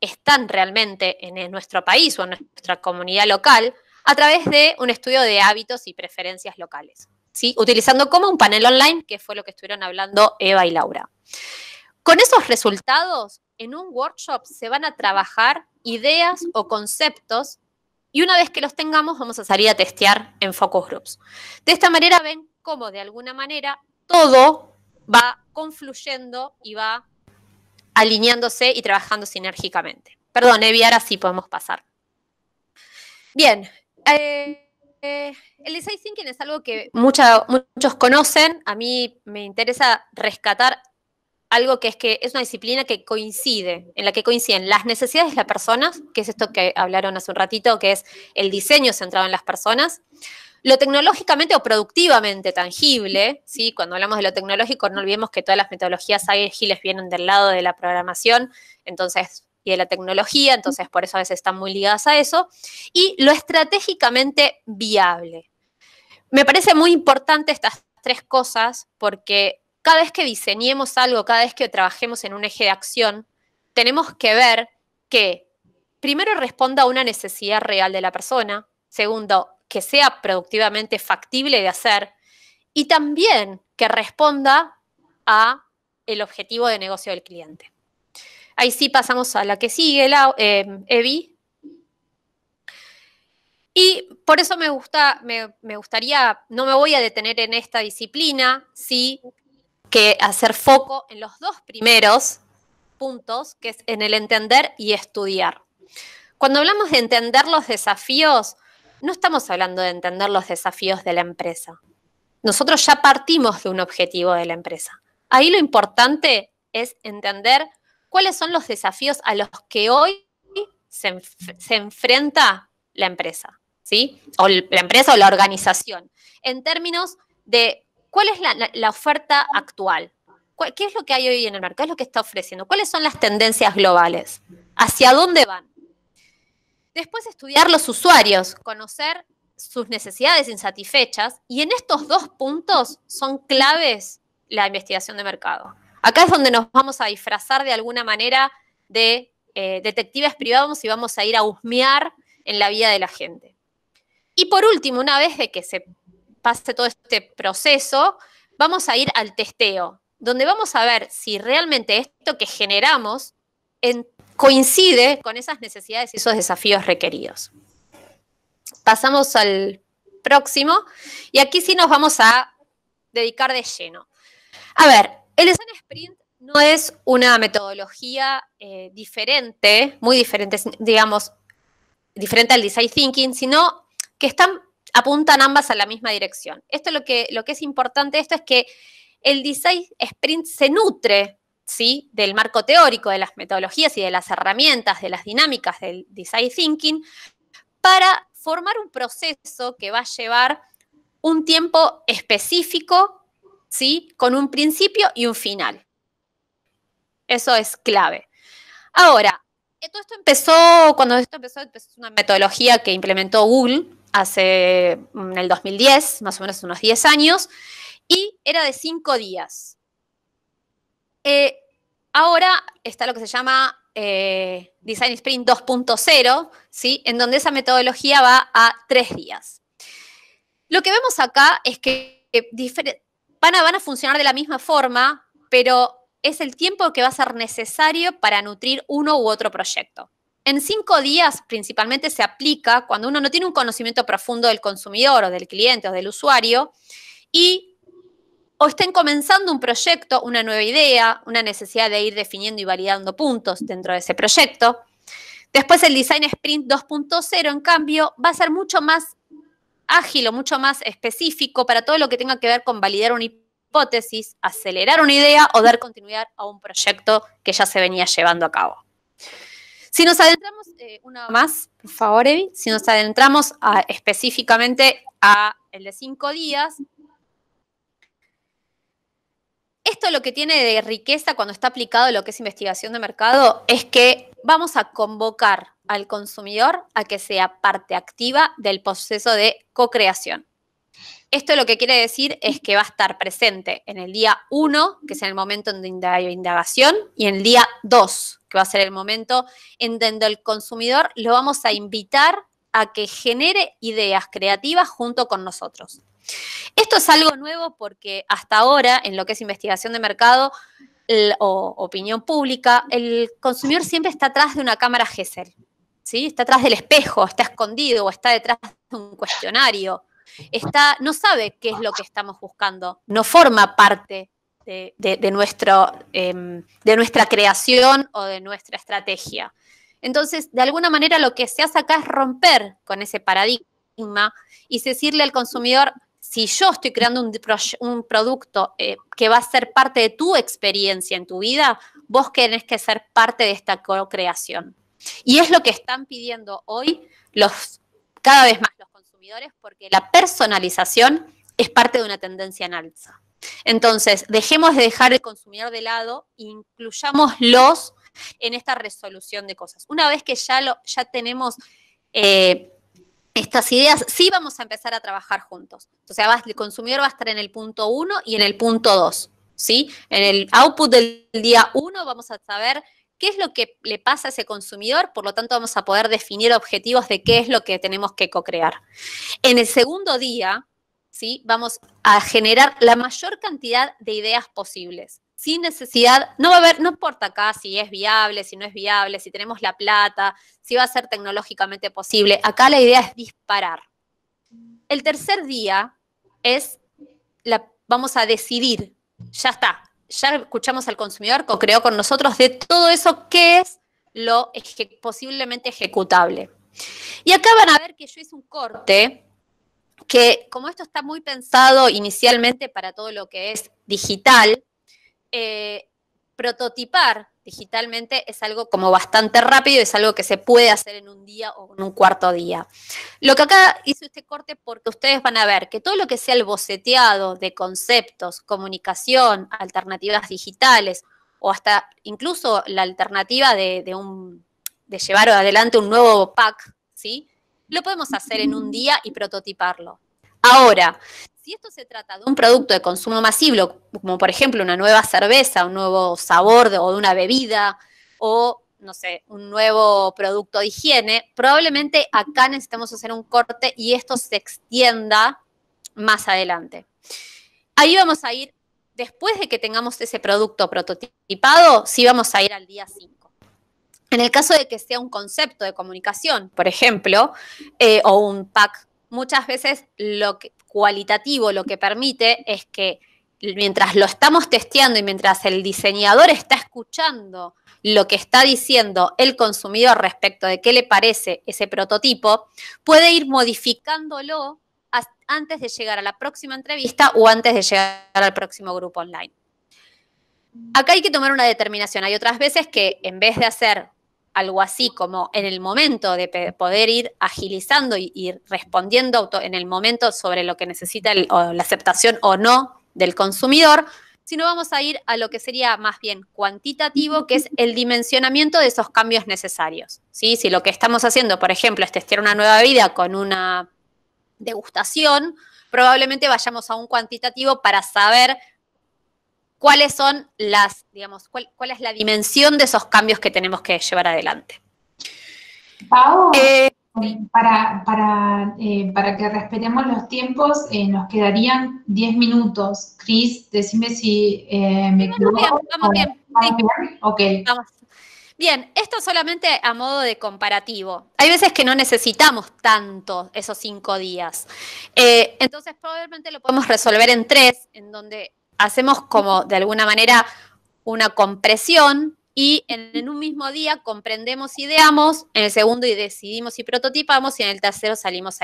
están realmente en nuestro país o en nuestra comunidad local a través de un estudio de hábitos y preferencias locales, ¿sí? Utilizando como un panel online, que fue lo que estuvieron hablando Eva y Laura. Con esos resultados, en un workshop se van a trabajar ideas o conceptos y una vez que los tengamos vamos a salir a testear en focus groups. De esta manera ven cómo de alguna manera todo va confluyendo y va alineándose y trabajando sinérgicamente. Perdón, Evi, ahora sí podemos pasar. Bien, El design thinking es algo que muchos conocen. A mí me interesa rescatar algo que es una disciplina que en la que coinciden las necesidades de las personas, que es esto que hablaron hace un ratito, que es el diseño centrado en las personas, lo tecnológicamente o productivamente tangible, ¿sí? Cuando hablamos de lo tecnológico, no olvidemos que todas las metodologías ágiles vienen del lado de la programación, entonces, y de la tecnología, entonces por eso a veces están muy ligadas a eso, y lo estratégicamente viable. Me parece muy importante estas tres cosas porque cada vez que diseñemos algo, cada vez que trabajemos en un eje de acción, tenemos que ver que primero responda a una necesidad real de la persona, segundo, que sea productivamente factible de hacer y también que responda a el objetivo de negocio del cliente. Ahí sí pasamos a la que sigue, Evi. Y por eso me gustaría, no me voy a detener en esta disciplina, sí que hacer foco en los dos primeros puntos, que es en el entender y estudiar. Cuando hablamos de entender los desafíos, no estamos hablando de entender los desafíos de la empresa. Nosotros ya partimos de un objetivo de la empresa. Ahí lo importante es entender cuáles son los desafíos a los que hoy se enfrenta la empresa, ¿sí? O la empresa o la organización, en términos de cuál es la oferta actual, qué es lo que hay hoy en el mercado, qué es lo que está ofreciendo, cuáles son las tendencias globales, hacia dónde van. Después estudiar los usuarios, conocer sus necesidades insatisfechas, y en estos dos puntos son claves la investigación de mercado. Acá es donde nos vamos a disfrazar de alguna manera de detectives privados y vamos a ir a husmear en la vida de la gente. Y por último, una vez de que se pase todo este proceso, vamos a ir al testeo, donde vamos a ver si realmente esto que generamos coincide con esas necesidades y esos desafíos requeridos. Pasamos al próximo, y aquí sí nos vamos a dedicar de lleno. A ver, el Design Sprint no es una metodología diferente, muy diferente, digamos, diferente al Design Thinking, sino que apuntan ambas a la misma dirección. Esto lo que es importante, esto es que el Design Sprint se nutre, ¿sí?, del marco teórico, de las metodologías y de las herramientas, de las dinámicas del Design Thinking, para formar un proceso que va a llevar un tiempo específico, ¿sí?, con un principio y un final. Eso es clave. Ahora, cuando esto empezó una metodología que implementó Google en el 2010, más o menos unos 10 años, y era de 5 días. Ahora está lo que se llama Design Sprint 2.0, ¿sí?, en donde esa metodología va a 3 días. Lo que vemos acá es que van a funcionar de la misma forma, pero es el tiempo que va a ser necesario para nutrir uno u otro proyecto. En 5 días principalmente se aplica cuando uno no tiene un conocimiento profundo del consumidor o del cliente o del usuario o estén comenzando un proyecto, una nueva idea, una necesidad de ir definiendo y validando puntos dentro de ese proyecto. Después el Design Sprint 2.0, en cambio, va a ser mucho más ágil o mucho más específico para todo lo que tenga que ver con validar una hipótesis, acelerar una idea o dar continuidad a un proyecto que ya se venía llevando a cabo. Si nos adentramos, una más, por favor, Evi, si nos adentramos específicamente a el de 5 días, esto lo que tiene de riqueza cuando está aplicado lo que es investigación de mercado es que vamos a convocar al consumidor a que sea parte activa del proceso de co-creación. Esto lo que quiere decir es que va a estar presente en el día 1, que es en el momento de indagación, y en el día 2, que va a ser el momento en donde el consumidor lo vamos a invitar a que genere ideas creativas junto con nosotros. Esto es algo nuevo porque hasta ahora, en lo que es investigación de mercado o opinión pública, el consumidor siempre está atrás de una cámara Gesell, ¿sí? Está atrás del espejo, está escondido o está detrás de un cuestionario. No sabe qué es lo que estamos buscando, no forma parte de nuestra creación o de nuestra estrategia. Entonces, de alguna manera lo que se hace acá es romper con ese paradigma y decirle al consumidor, si yo estoy creando un producto que va a ser parte de tu experiencia en tu vida, vos tenés que ser parte de esta co-creación. Y es lo que están pidiendo hoy cada vez más los consumidores, porque la personalización es parte de una tendencia en alza. Entonces, dejemos de dejar el consumidor de lado e incluyámoslos en esta resolución de cosas. Una vez que ya tenemos estas ideas, sí vamos a empezar a trabajar juntos. O sea, el consumidor va a estar en el punto 1 y en el punto 2, ¿sí? En el output del día 1 vamos a saber qué es lo que le pasa a ese consumidor, por lo tanto vamos a poder definir objetivos de qué es lo que tenemos que co-crear. En el segundo día, ¿sí? Vamos a generar la mayor cantidad de ideas posibles, sin necesidad, no importa acá si es viable, si no es viable, si tenemos la plata, si va a ser tecnológicamente posible. Acá la idea es disparar. El tercer día vamos a decidir, ya está, ya escuchamos al consumidor, co-creó con nosotros de todo eso que es lo posiblemente ejecutable. Y acá van a ver que yo hice un corte que, como esto está muy pensado inicialmente para todo lo que es digital, prototipar digitalmente es algo como bastante rápido, es algo que se puede hacer en un día o en un cuarto día. Lo que acá hice este corte porque ustedes van a ver que todo lo que sea el boceteado de conceptos, comunicación, alternativas digitales o hasta incluso la alternativa de llevar adelante un nuevo pack, ¿sí? Lo podemos hacer en un día y prototiparlo. Ahora, si esto se trata de un producto de consumo masivo, como por ejemplo una nueva cerveza, un nuevo sabor o de una bebida, o no sé, un nuevo producto de higiene, probablemente acá necesitamos hacer un corte y esto se extienda más adelante. Ahí vamos a ir, después de que tengamos ese producto prototipado, sí vamos a ir al día 5. En el caso de que sea un concepto de comunicación, por ejemplo, o un pack, muchas veces cualitativo lo que permite es que mientras lo estamos testeando y mientras el diseñador está escuchando lo que está diciendo el consumidor respecto de qué le parece ese prototipo, puede ir modificándolo antes de llegar a la próxima entrevista o antes de llegar al próximo grupo online. Acá hay que tomar una determinación. Hay otras veces que en vez de hacer algo así como en el momento de poder ir agilizando y respondiendo en el momento sobre lo que necesita la aceptación o no del consumidor, sino vamos a ir a lo que sería más bien cuantitativo, que es el dimensionamiento de esos cambios necesarios, ¿sí? Si lo que estamos haciendo, por ejemplo, es testear una nueva bebida con una degustación, probablemente vayamos a un cuantitativo para saber cuáles son cuál es la dimensión de esos cambios que tenemos que llevar adelante. Pau, para que respetemos los tiempos, nos quedarían 10 minutos. Cris, decime si me equivoco. Vamos bien. ¿Vamos bien? Ok. Vamos. Bien, esto solamente a modo de comparativo. Hay veces que no necesitamos tanto esos 5 días. Entonces, probablemente lo podemos resolver en 3, en donde hacemos como, de alguna manera, una compresión y en un mismo día comprendemos, ideamos, en el segundo y decidimos y prototipamos y en el tercero salimos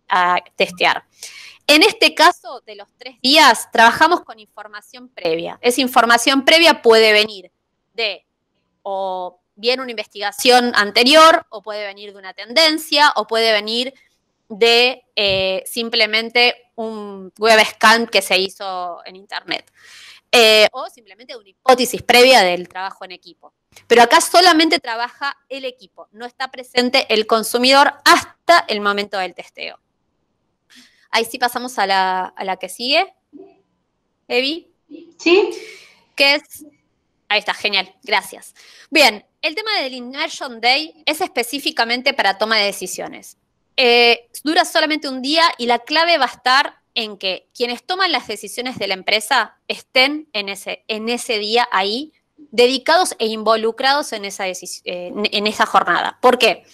a testear. En este caso, de los 3 días, trabajamos con información previa. Esa información previa puede venir o bien una investigación anterior, o puede venir de una tendencia, o puede venir de simplemente un web scan que se hizo en internet. O simplemente una hipótesis previa del trabajo en equipo. Pero acá solamente trabaja el equipo, no está presente el consumidor hasta el momento del testeo. Ahí sí pasamos a la que sigue. Evi. Sí. Que es... Ahí está, genial, gracias. Bien, el tema del Immersion Day es específicamente para toma de decisiones. Dura solamente un día y la clave va a estar en que quienes toman las decisiones de la empresa estén en ese día ahí, dedicados e involucrados en esa jornada. ¿Por qué?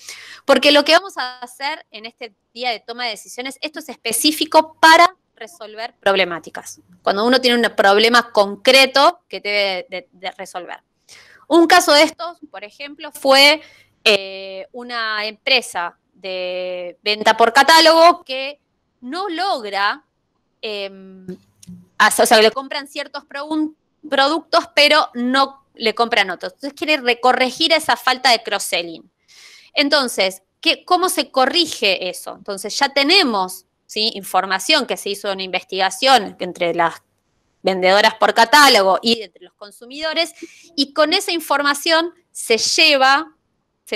Porque lo que vamos a hacer en este día de toma de decisiones, esto es específico para resolver problemáticas. Cuando uno tiene un problema concreto que debe de resolver. Un caso de estos, por ejemplo, fue una empresa de venta por catálogo que no logra, o sea, le compran ciertos productos, pero no le compran otros. Entonces quiere corregir esa falta de cross-selling. Entonces, ¿cómo se corrige eso? Entonces ya tenemos, ¿sí?, información que se hizo una investigación entre las vendedoras por catálogo y entre los consumidores, y con esa información se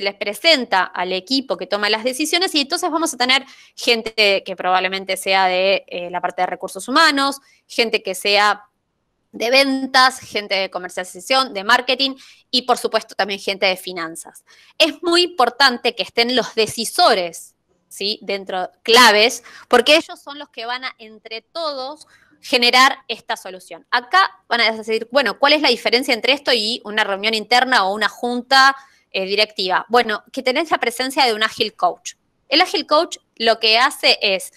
les presenta al equipo que toma las decisiones, y entonces vamos a tener gente que probablemente sea de la parte de recursos humanos, gente que sea de ventas, gente de comercialización, de marketing y, por supuesto, también gente de finanzas. Es muy importante que estén los decisores, ¿sí?, dentro, claves, porque ellos son los que van a, entre todos, generar esta solución. Acá van a decir, bueno, ¿cuál es la diferencia entre esto y una reunión interna o una junta directiva? Bueno, que tenés la presencia de un Agile Coach. El Agile Coach lo que hace es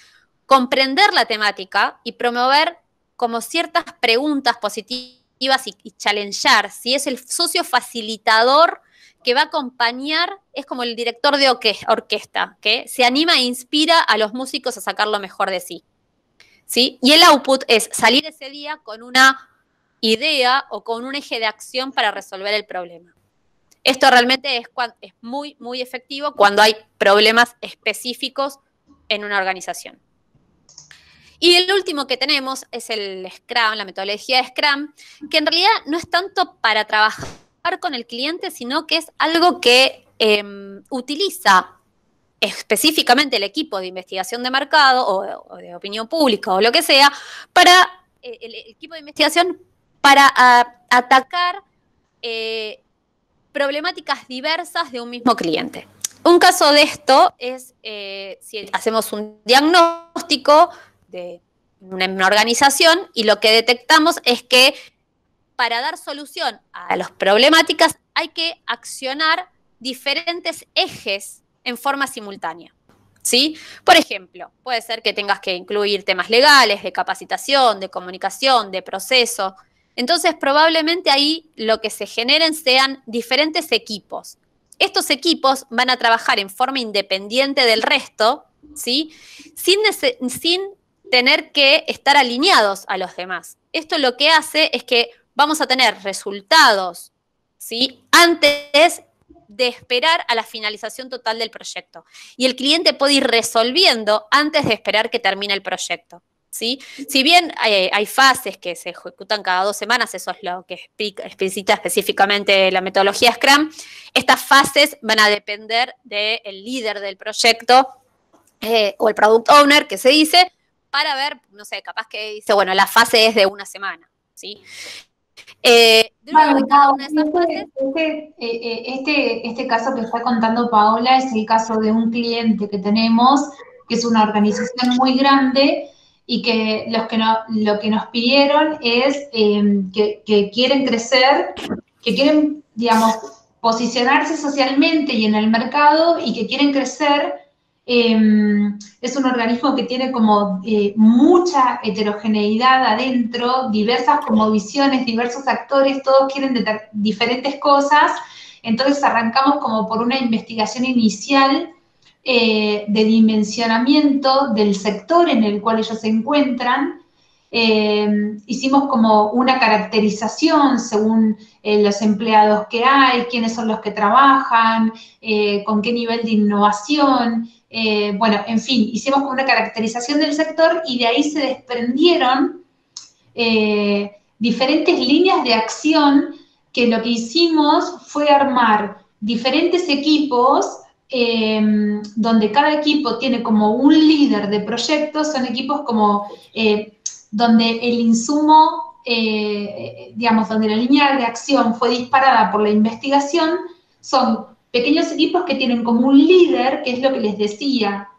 comprender la temática y promover como ciertas preguntas positivas y challengear, ¿sí? Es el socio facilitador que va a acompañar, es como el director de orquesta, que se anima e inspira a los músicos a sacar lo mejor de sí, ¿sí? Y el output es salir ese día con una idea o con un eje de acción para resolver el problema. Esto realmente es muy, muy efectivo cuando hay problemas específicos en una organización. Y el último que tenemos es el Scrum, la metodología de Scrum, que en realidad no es tanto para trabajar con el cliente, sino que es algo que utiliza específicamente el equipo de investigación de mercado o de opinión pública o lo que sea, para el equipo de investigación para atacar problemáticas diversas de un mismo cliente. Un caso de esto es si hacemos un diagnóstico de una organización y lo que detectamos es que para dar solución a las problemáticas hay que accionar diferentes ejes en forma simultánea, ¿sí? Por ejemplo, puede ser que tengas que incluir temas legales, de capacitación, de comunicación, de proceso. Entonces, probablemente ahí lo que se generen sean diferentes equipos. Estos equipos van a trabajar en forma independiente del resto, ¿sí?, sin tener que estar alineados a los demás. Esto lo que hace es que vamos a tener resultados, ¿sí?, antes de esperar a la finalización total del proyecto. Y el cliente puede ir resolviendo antes de esperar que termine el proyecto, ¿sí? Si bien hay fases que se ejecutan cada 2 semanas, eso es lo que explicita específicamente la metodología Scrum, estas fases van a depender del líder del proyecto o el product owner, que se dice, para ver, no sé, capaz que dice, bueno, la fase es de 1 semana, ¿sí? Este caso que está contando Paola es el caso de un cliente que tenemos, que es una organización muy grande y que lo que nos pidieron es que quieren crecer, que quieren, digamos, posicionarse socialmente y en el mercado y que quieren crecer. Es un organismo que tiene como mucha heterogeneidad adentro, diversas como visiones, diversos actores, todos quieren diferentes cosas. Entonces arrancamos como por una investigación inicial de dimensionamiento del sector en el cual ellos se encuentran. Hicimos como una caracterización según los empleados que hay, quiénes son los que trabajan, con qué nivel de innovación. Bueno, en fin, hicimos como una caracterización del sector y de ahí se desprendieron diferentes líneas de acción que lo que hicimos fue armar diferentes equipos donde cada equipo tiene como un líder de proyectos, son equipos como donde el insumo, digamos, donde la línea de acción fue disparada por la investigación, son pequeños equipos que tienen como un líder, que es lo que les decía,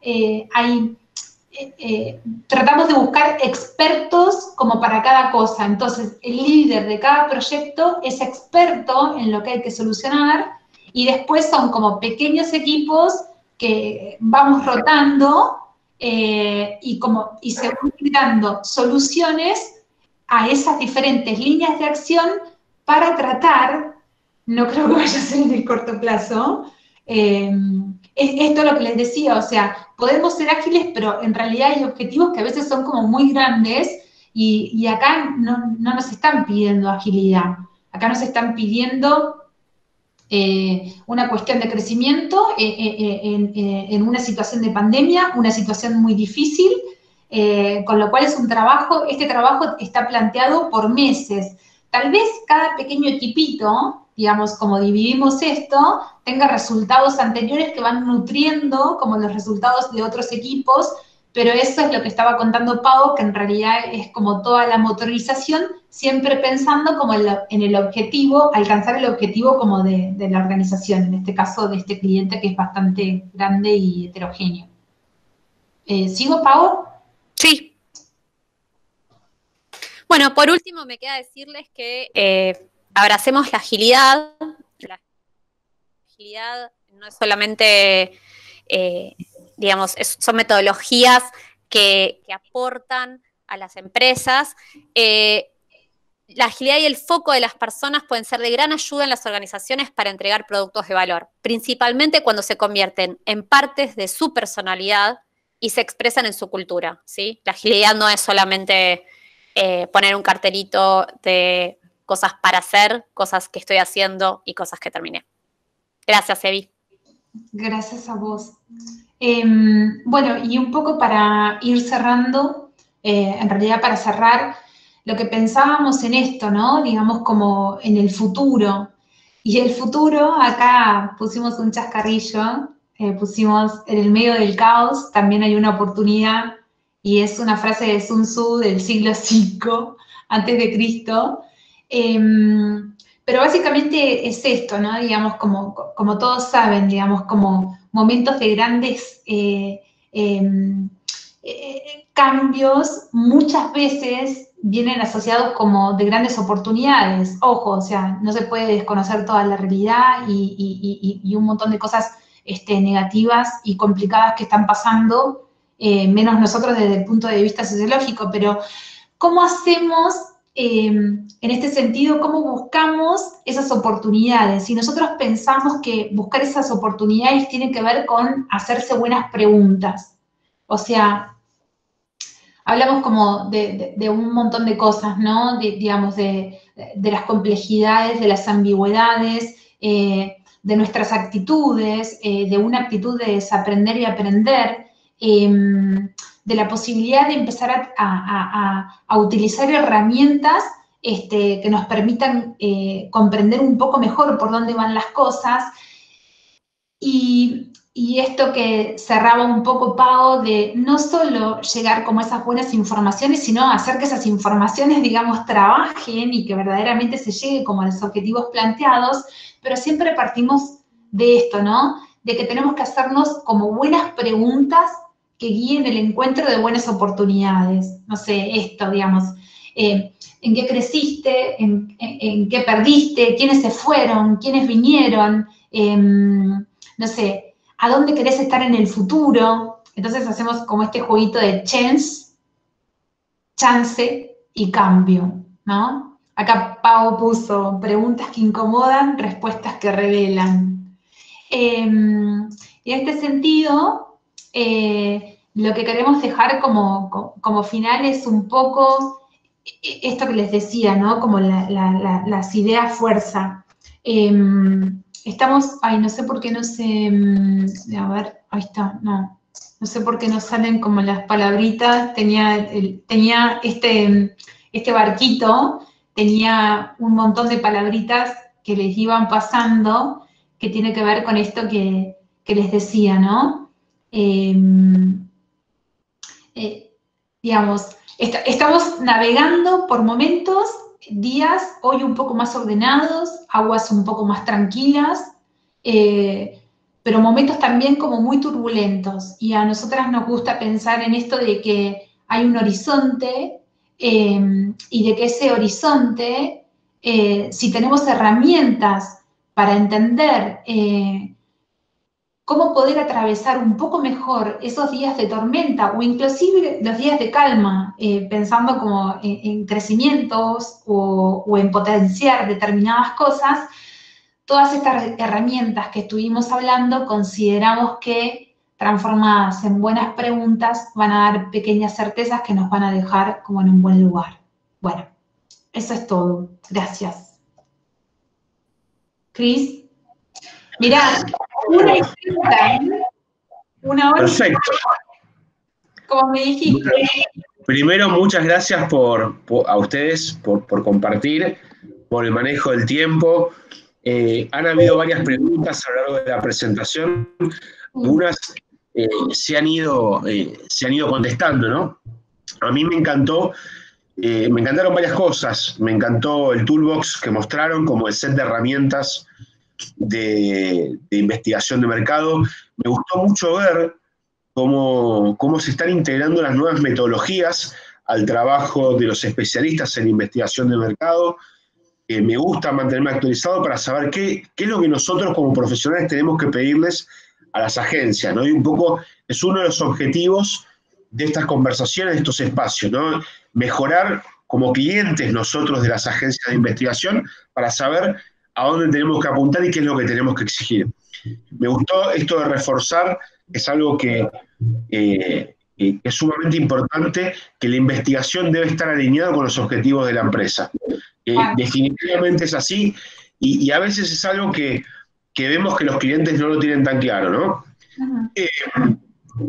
tratamos de buscar expertos como para cada cosa. Entonces, el líder de cada proyecto es experto en lo que hay que solucionar y después son como pequeños equipos que vamos rotando y se van dando soluciones a esas diferentes líneas de acción para tratar, no creo que vaya a ser en el corto plazo, esto es lo que les decía, o sea, podemos ser ágiles, pero en realidad hay objetivos que a veces son como muy grandes y acá no nos están pidiendo agilidad, acá nos están pidiendo una cuestión de crecimiento en una situación de pandemia, una situación muy difícil, con lo cual es un trabajo, este trabajo está planteado por meses. Tal vez cada pequeño equipito, digamos, como dividimos esto, tenga resultados anteriores que van nutriendo como los resultados de otros equipos, pero eso es lo que estaba contando Pau, que en realidad es como toda la motorización, siempre pensando como en el objetivo, alcanzar el objetivo como de la organización, en este caso de este cliente que es bastante grande y heterogéneo. ¿Sigo, Pau? Sí. Bueno, por último me queda decirles que abracemos la agilidad. La agilidad no es solamente, digamos, son metodologías que aportan a las empresas. La agilidad y el foco de las personas pueden ser de gran ayuda en las organizaciones para entregar productos de valor, principalmente cuando se convierten en partes de su personalidad y se expresan en su cultura, ¿sí? La agilidad no es solamente poner un cartelito de cosas para hacer, cosas que estoy haciendo y cosas que terminé. Gracias, Evi. Gracias a vos. Bueno, y un poco para ir cerrando, en realidad para cerrar, lo que pensábamos en esto, ¿no? Digamos como en el futuro. Y el futuro, acá pusimos un chascarrillo, pusimos en el medio del caos también hay una oportunidad, y es una frase de Sun Tzu del siglo V antes de Cristo. Pero básicamente es esto, ¿no? Digamos, como todos saben, digamos, como momentos de grandes cambios, muchas veces vienen asociados como de grandes oportunidades. Ojo, o sea, no se puede desconocer toda la realidad y un montón de cosas negativas y complicadas que están pasando, menos nosotros desde el punto de vista sociológico, pero ¿cómo hacemos, en este sentido, cómo buscamos esas oportunidades? Y nosotros pensamos que buscar esas oportunidades tiene que ver con hacerse buenas preguntas. O sea, hablamos como de un montón de cosas, ¿no? Digamos, de las complejidades, de las ambigüedades, de nuestras actitudes, de una actitud de desaprender y aprender, de la posibilidad de empezar a utilizar herramientas que nos permitan comprender un poco mejor por dónde van las cosas. Y esto que cerraba un poco, Pau, de no solo llegar como a esas buenas informaciones, sino hacer que esas informaciones, digamos, trabajen y que verdaderamente se llegue como a los objetivos planteados, pero siempre partimos de esto, ¿no? De que tenemos que hacernos como buenas preguntas que guíen el encuentro de buenas oportunidades. No sé, esto, digamos, ¿en qué creciste? ¿En qué perdiste? ¿Quiénes se fueron? ¿Quiénes vinieron? No sé, ¿a dónde querés estar en el futuro? Entonces hacemos como este jueguito de chance y cambio, ¿no? Acá Pau puso preguntas que incomodan, respuestas que revelan. Y en este sentido, lo que queremos dejar como final es un poco esto que les decía, ¿no? Como las ideas fuerza. Estamos, ay, no sé por qué no sé, a ver, ahí está, no sé por qué no salen como las palabritas, tenía este barquito, tenía un montón de palabritas que les iban pasando, que tiene que ver con esto que les decía, ¿no? Digamos, estamos navegando por momentos, días hoy un poco más ordenados, aguas un poco más tranquilas, pero momentos también como muy turbulentos. Y a nosotras nos gusta pensar en esto de que hay un horizonte y de que ese horizonte, si tenemos herramientas para entender cómo poder atravesar un poco mejor esos días de tormenta o inclusive los días de calma, pensando como en crecimientos o en potenciar determinadas cosas, todas estas herramientas que estuvimos hablando, consideramos que transformadas en buenas preguntas van a dar pequeñas certezas que nos van a dejar como en un buen lugar. Bueno, eso es todo. Gracias. Cris. Mirá, una hora. Perfecto. Como me dijiste. Primero, muchas gracias a ustedes por compartir, por el manejo del tiempo. Han habido varias preguntas a lo largo de la presentación. Algunas se han ido contestando, ¿no? A mí me encantaron varias cosas. Me encantó el toolbox que mostraron como el set de herramientas de investigación de mercado. Me gustó mucho ver cómo se están integrando las nuevas metodologías al trabajo de los especialistas en investigación de mercado. Me gusta mantenerme actualizado para saber qué es lo que nosotros como profesionales tenemos que pedirles a las agencias, ¿no? Y un poco es uno de los objetivos de estas conversaciones, de estos espacios, ¿no? Mejorar como clientes nosotros de las agencias de investigación para saber a dónde tenemos que apuntar y qué es lo que tenemos que exigir. Me gustó esto de reforzar, es algo que es sumamente importante, que la investigación debe estar alineada con los objetivos de la empresa. Definitivamente es así, y a veces es algo que vemos que los clientes no lo tienen tan claro, ¿no?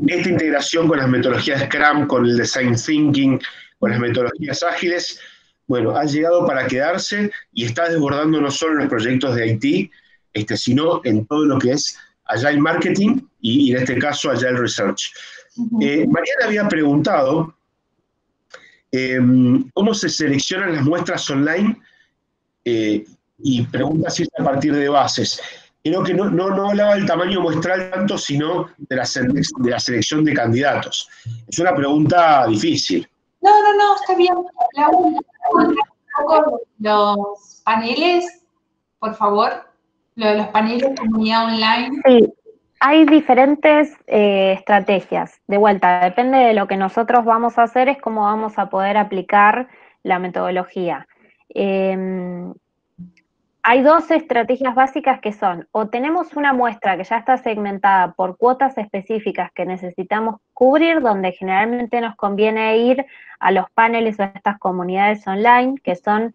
Esta integración con las metodologías Scrum, con el Design Thinking, con las metodologías ágiles, bueno, ha llegado para quedarse y está desbordando no solo en los proyectos de IT, sino en todo lo que es Agile Marketing y en este caso Agile Research. Mariana había preguntado cómo se seleccionan las muestras online y pregunta si es a partir de bases. Creo que no hablaba del tamaño muestral tanto, sino de la selección de candidatos. Es una pregunta difícil. No, está bien. Los paneles, por favor. Lo de los paneles de comunidad online. Sí, hay diferentes estrategias. De vuelta, depende de lo que nosotros vamos a hacer, es cómo vamos a poder aplicar la metodología. Hay dos estrategias básicas que son, o tenemos una muestra que ya está segmentada por cuotas específicas que necesitamos cubrir, donde generalmente nos conviene ir a los paneles o a estas comunidades online, que son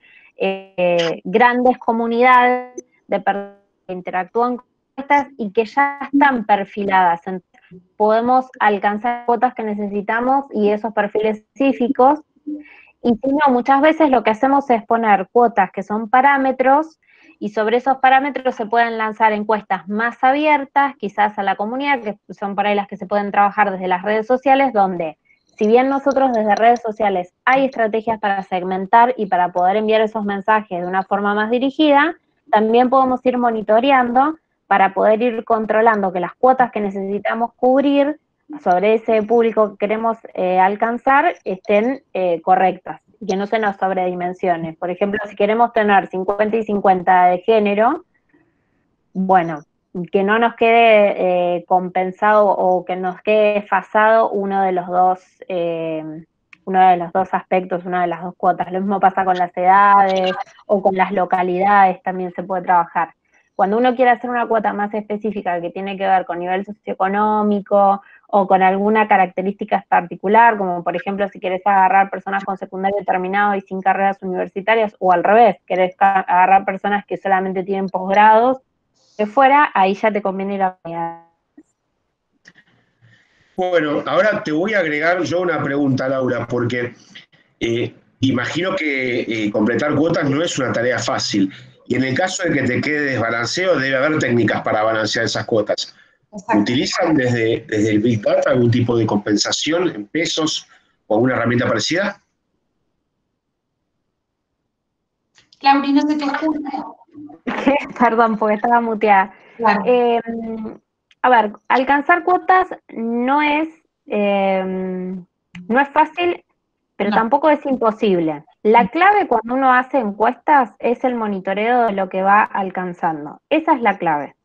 grandes comunidades de personas que interactúan con estas y que ya están perfiladas. Entonces, podemos alcanzar cuotas que necesitamos y esos perfiles específicos. Y si no, muchas veces lo que hacemos es poner cuotas que son parámetros, y sobre esos parámetros se pueden lanzar encuestas más abiertas, quizás a la comunidad, que son por ahí las que se pueden trabajar desde las redes sociales, donde, si bien nosotros desde redes sociales hay estrategias para segmentar y para poder enviar esos mensajes de una forma más dirigida, también podemos ir monitoreando para poder ir controlando que las cuotas que necesitamos cubrir sobre ese público que queremos alcanzar estén correctas y que no se nos sobredimensione. Por ejemplo, si queremos tener 50 y 50 de género, bueno, que no nos quede compensado o que nos quede desfasado uno de los dos aspectos, una de las dos cuotas. Lo mismo pasa con las edades o con las localidades, también se puede trabajar. Cuando uno quiere hacer una cuota más específica que tiene que ver con nivel socioeconómico o con alguna característica particular, como por ejemplo si querés agarrar personas con secundario terminado y sin carreras universitarias, o al revés, querés agarrar personas que solamente tienen posgrados, de fuera, ahí ya te conviene ir a la unidad. Bueno, ahora te voy a agregar yo una pregunta, Laura, porque imagino que completar cuotas no es una tarea fácil. Y en el caso de que te quede desbalanceo, debe haber técnicas para balancear esas cuotas. Exacto. ¿Utilizan desde el Big Data algún tipo de compensación en pesos o alguna herramienta parecida? Lauri, no se te escucha. Perdón, porque estaba muteada. Claro. A ver, alcanzar cuotas no es fácil, pero tampoco es imposible. La clave cuando uno hace encuestas es el monitoreo de lo que va alcanzando. Esa es la clave.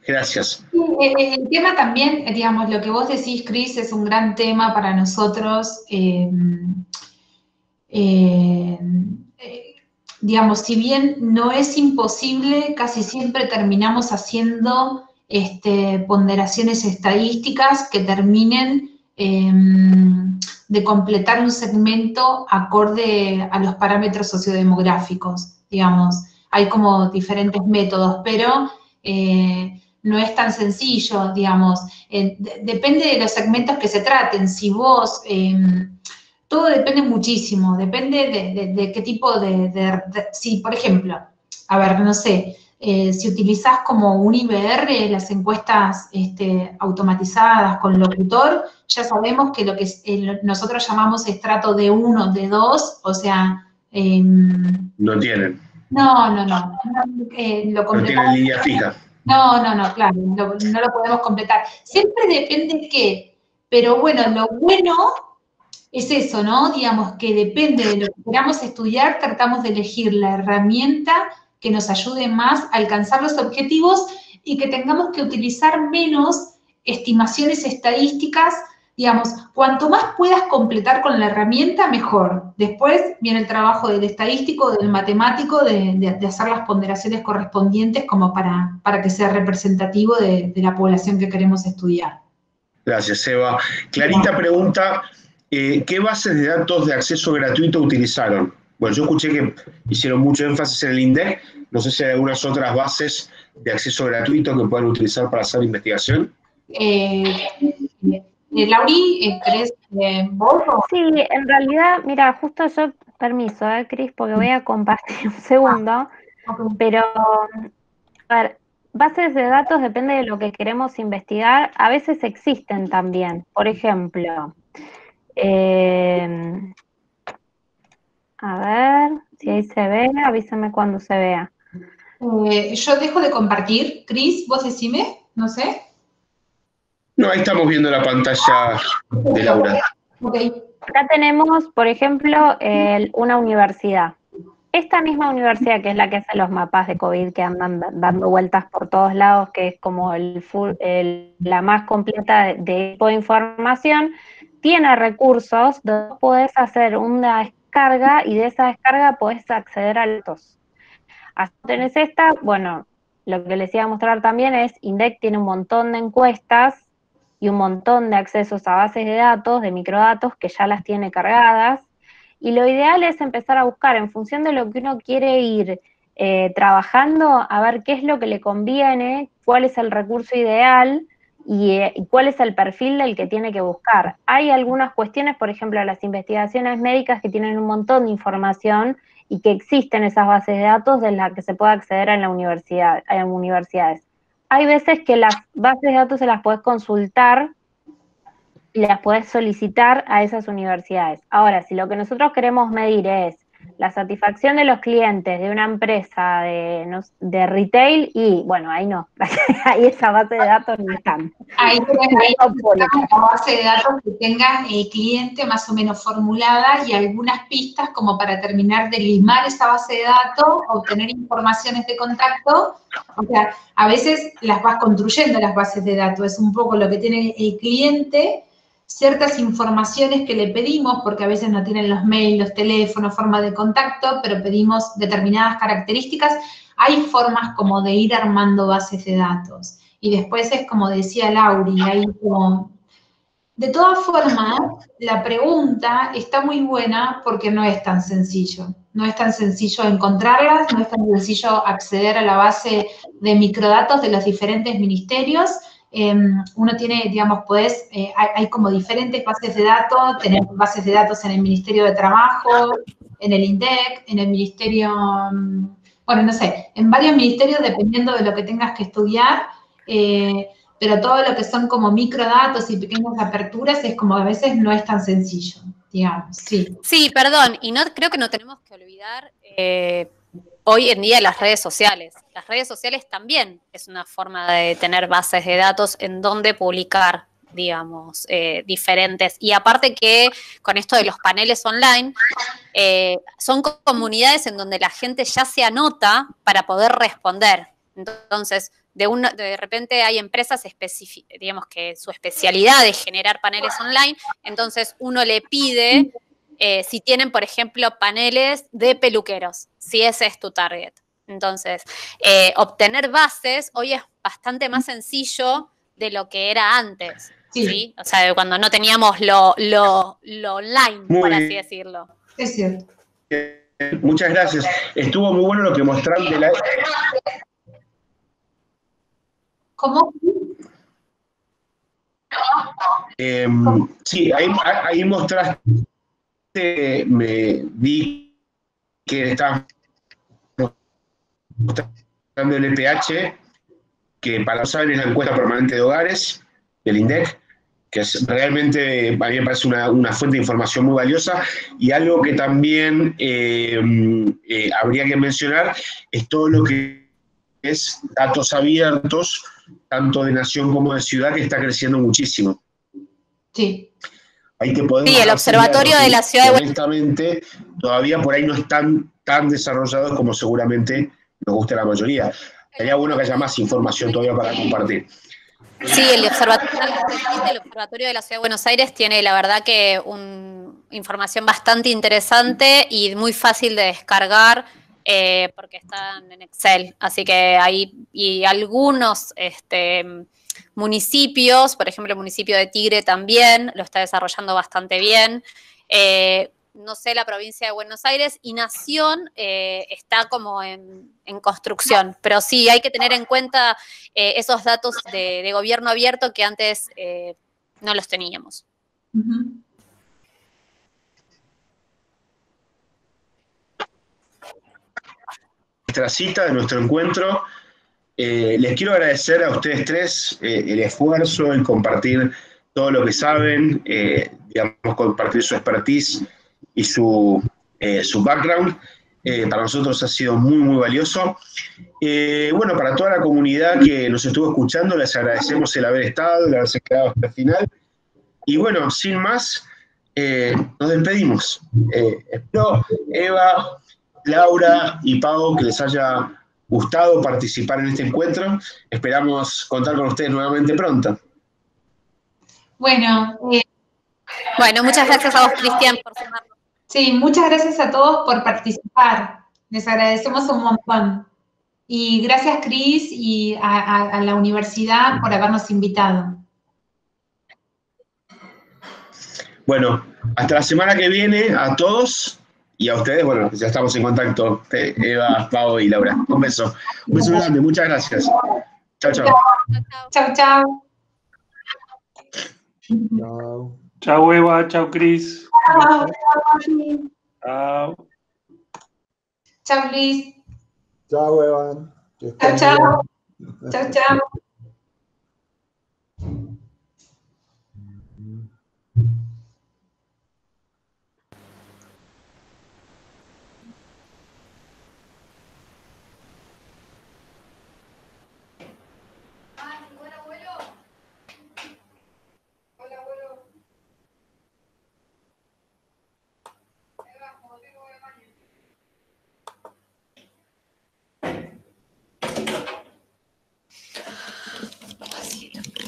Gracias. El tema también, digamos, lo que vos decís, Cris, es un gran tema para nosotros. digamos, si bien no es imposible, casi siempre terminamos haciendo ponderaciones estadísticas que terminen de completar un segmento acorde a los parámetros sociodemográficos, digamos. Hay como diferentes métodos, pero no es tan sencillo, digamos. Depende de los segmentos que se traten. Si vos, todo depende muchísimo, depende de qué tipo si, por ejemplo, a ver, no sé, si utilizás como un IBR, las encuestas automatizadas con locutor, ya sabemos que lo que nosotros llamamos estrato D1, D2, o sea... no tienen. No, lo No tienen línea fija. No, claro, no lo podemos completar. Siempre depende qué, pero bueno, lo bueno es eso, ¿no? Digamos que depende de lo que queramos estudiar, tratamos de elegir la herramienta que nos ayude más a alcanzar los objetivos y que tengamos que utilizar menos estimaciones estadísticas. Digamos, cuanto más puedas completar con la herramienta, mejor. Después viene el trabajo del estadístico, del matemático, de hacer las ponderaciones correspondientes como para que sea representativo de la población que queremos estudiar. Gracias, Eva. Clarita pregunta, ¿qué bases de datos de acceso gratuito utilizaron? Bueno, yo escuché que hicieron mucho énfasis en el INDEC. No sé si hay algunas otras bases de acceso gratuito que puedan utilizar para hacer investigación. Lauri, ¿querés vos? Sí, en realidad, mira, justo yo, permiso, Cris, porque voy a compartir un segundo, pero, a ver, bases de datos depende de lo que queremos investigar, a veces existen también, por ejemplo, a ver, si ahí se ve, avísame cuando se vea. Yo dejo de compartir, Cris, vos decime, no sé. No, ahí estamos viendo la pantalla de Laura. Okay. Acá tenemos, por ejemplo, una universidad. Esta misma universidad, que es la que hace los mapas de COVID que andan dando vueltas por todos lados, que es como la más completa de tipo de información, tiene recursos donde podés hacer una descarga y de esa descarga podés acceder a datos. Así tenés esta, bueno, lo que les iba a mostrar también es, INDEC tiene un montón de encuestas y un montón de accesos a bases de datos, de microdatos, que ya las tiene cargadas, y lo ideal es empezar a buscar en función de lo que uno quiere ir trabajando, a ver qué es lo que le conviene, cuál es el recurso ideal y cuál es el perfil del que tiene que buscar. Hay algunas cuestiones, por ejemplo, las investigaciones médicas que tienen un montón de información y que existen esas bases de datos de las que se puede acceder en universidades. Hay veces que las bases de datos se las podés consultar y las podés solicitar a esas universidades. Ahora, si lo que nosotros queremos medir es la satisfacción de los clientes de una empresa de retail, y bueno, ahí no, ahí esa base de datos no están. Ahí una base de datos que tenga el cliente más o menos formulada y algunas pistas como para terminar de limar esa base de datos, obtener informaciones de contacto. O sea, a veces las vas construyendo las bases de datos, es un poco lo que tiene el cliente, ciertas informaciones que le pedimos, porque a veces no tienen los mails, los teléfonos, forma de contacto, pero pedimos determinadas características. Hay formas como de ir armando bases de datos. Y después es como decía Lauri, hay como... De todas formas, la pregunta está muy buena porque no es tan sencillo. No es tan sencillo encontrarlas, no es tan sencillo acceder a la base de microdatos de los diferentes ministerios. Uno tiene, digamos, hay como diferentes bases de datos, tenemos bases de datos en el Ministerio de Trabajo, en el INDEC, en el Ministerio, bueno, no sé, en varios ministerios dependiendo de lo que tengas que estudiar, pero todo lo que son como microdatos y pequeñas aperturas es como a veces no es tan sencillo, digamos, sí. Sí, perdón, y creo que no tenemos que olvidar hoy en día las redes sociales. Las redes sociales también es una forma de tener bases de datos en donde publicar, digamos, diferentes. Y aparte que con esto de los paneles online, son comunidades en donde la gente ya se anota para poder responder. Entonces, de repente hay empresas digamos que su especialidad es generar paneles online, entonces uno le pide si tienen, por ejemplo, paneles de peluqueros, si ese es tu target. Entonces, obtener bases hoy es bastante más sencillo de lo que era antes, ¿sí? O sea, cuando no teníamos lo online, por así decirlo. Es cierto. Muchas gracias. Estuvo muy bueno lo que mostraron de la... ¿Cómo? Sí, ahí mostraste, me vi que estabas mostrando el EPH, que para los saben es la encuesta permanente de hogares del INDEC, que es realmente, a mí me parece una fuente de información muy valiosa, y algo que también habría que mencionar es todo lo que es datos abiertos, tanto de nación como de ciudad, que está creciendo muchísimo. Sí. Hay que poder... Sí, el observatorio de la ciudad de Buenos Aires. Honestamente, todavía por ahí no están tan desarrollados como seguramente nos gusta a la mayoría. Sería bueno que haya más información todavía para compartir. Sí, el observatorio de la Ciudad de Buenos Aires tiene, la verdad, que información bastante interesante y muy fácil de descargar porque están en Excel. Así que hay y algunos municipios, por ejemplo, el municipio de Tigre también lo está desarrollando bastante bien. No sé, la provincia de Buenos Aires y Nación está como en construcción, pero sí hay que tener en cuenta esos datos de gobierno abierto que antes no los teníamos. Nuestra cita, de nuestro encuentro, les quiero agradecer a ustedes tres el esfuerzo, el compartir todo lo que saben, digamos, compartir su expertise y su background. Para nosotros ha sido muy, muy valioso. Bueno, para toda la comunidad que nos estuvo escuchando, les agradecemos el haber estado, el haberse quedado hasta el final. Y bueno, sin más, nos despedimos. Espero, Eva, Laura y Pau, que les haya gustado participar en este encuentro. Esperamos contar con ustedes nuevamente pronto. Bueno, bueno, muchas gracias a vos, Cristian, por sumarnos. Sí, muchas gracias a todos por participar. Les agradecemos un montón. Y gracias, Cris, y a la universidad por habernos invitado. Bueno, hasta la semana que viene a todos y a ustedes. Bueno, ya estamos en contacto, Eva, Pau y Laura. Un beso. Un beso grande, muchas gracias. Chao, chao. Chao, chao. Chao. Chao, Eva. Chao, Cris. Chao. Chao. Chao, Cris. Chao, Evan. Chao, chao. Chao, chao.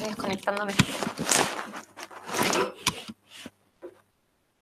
Estoy desconectándome.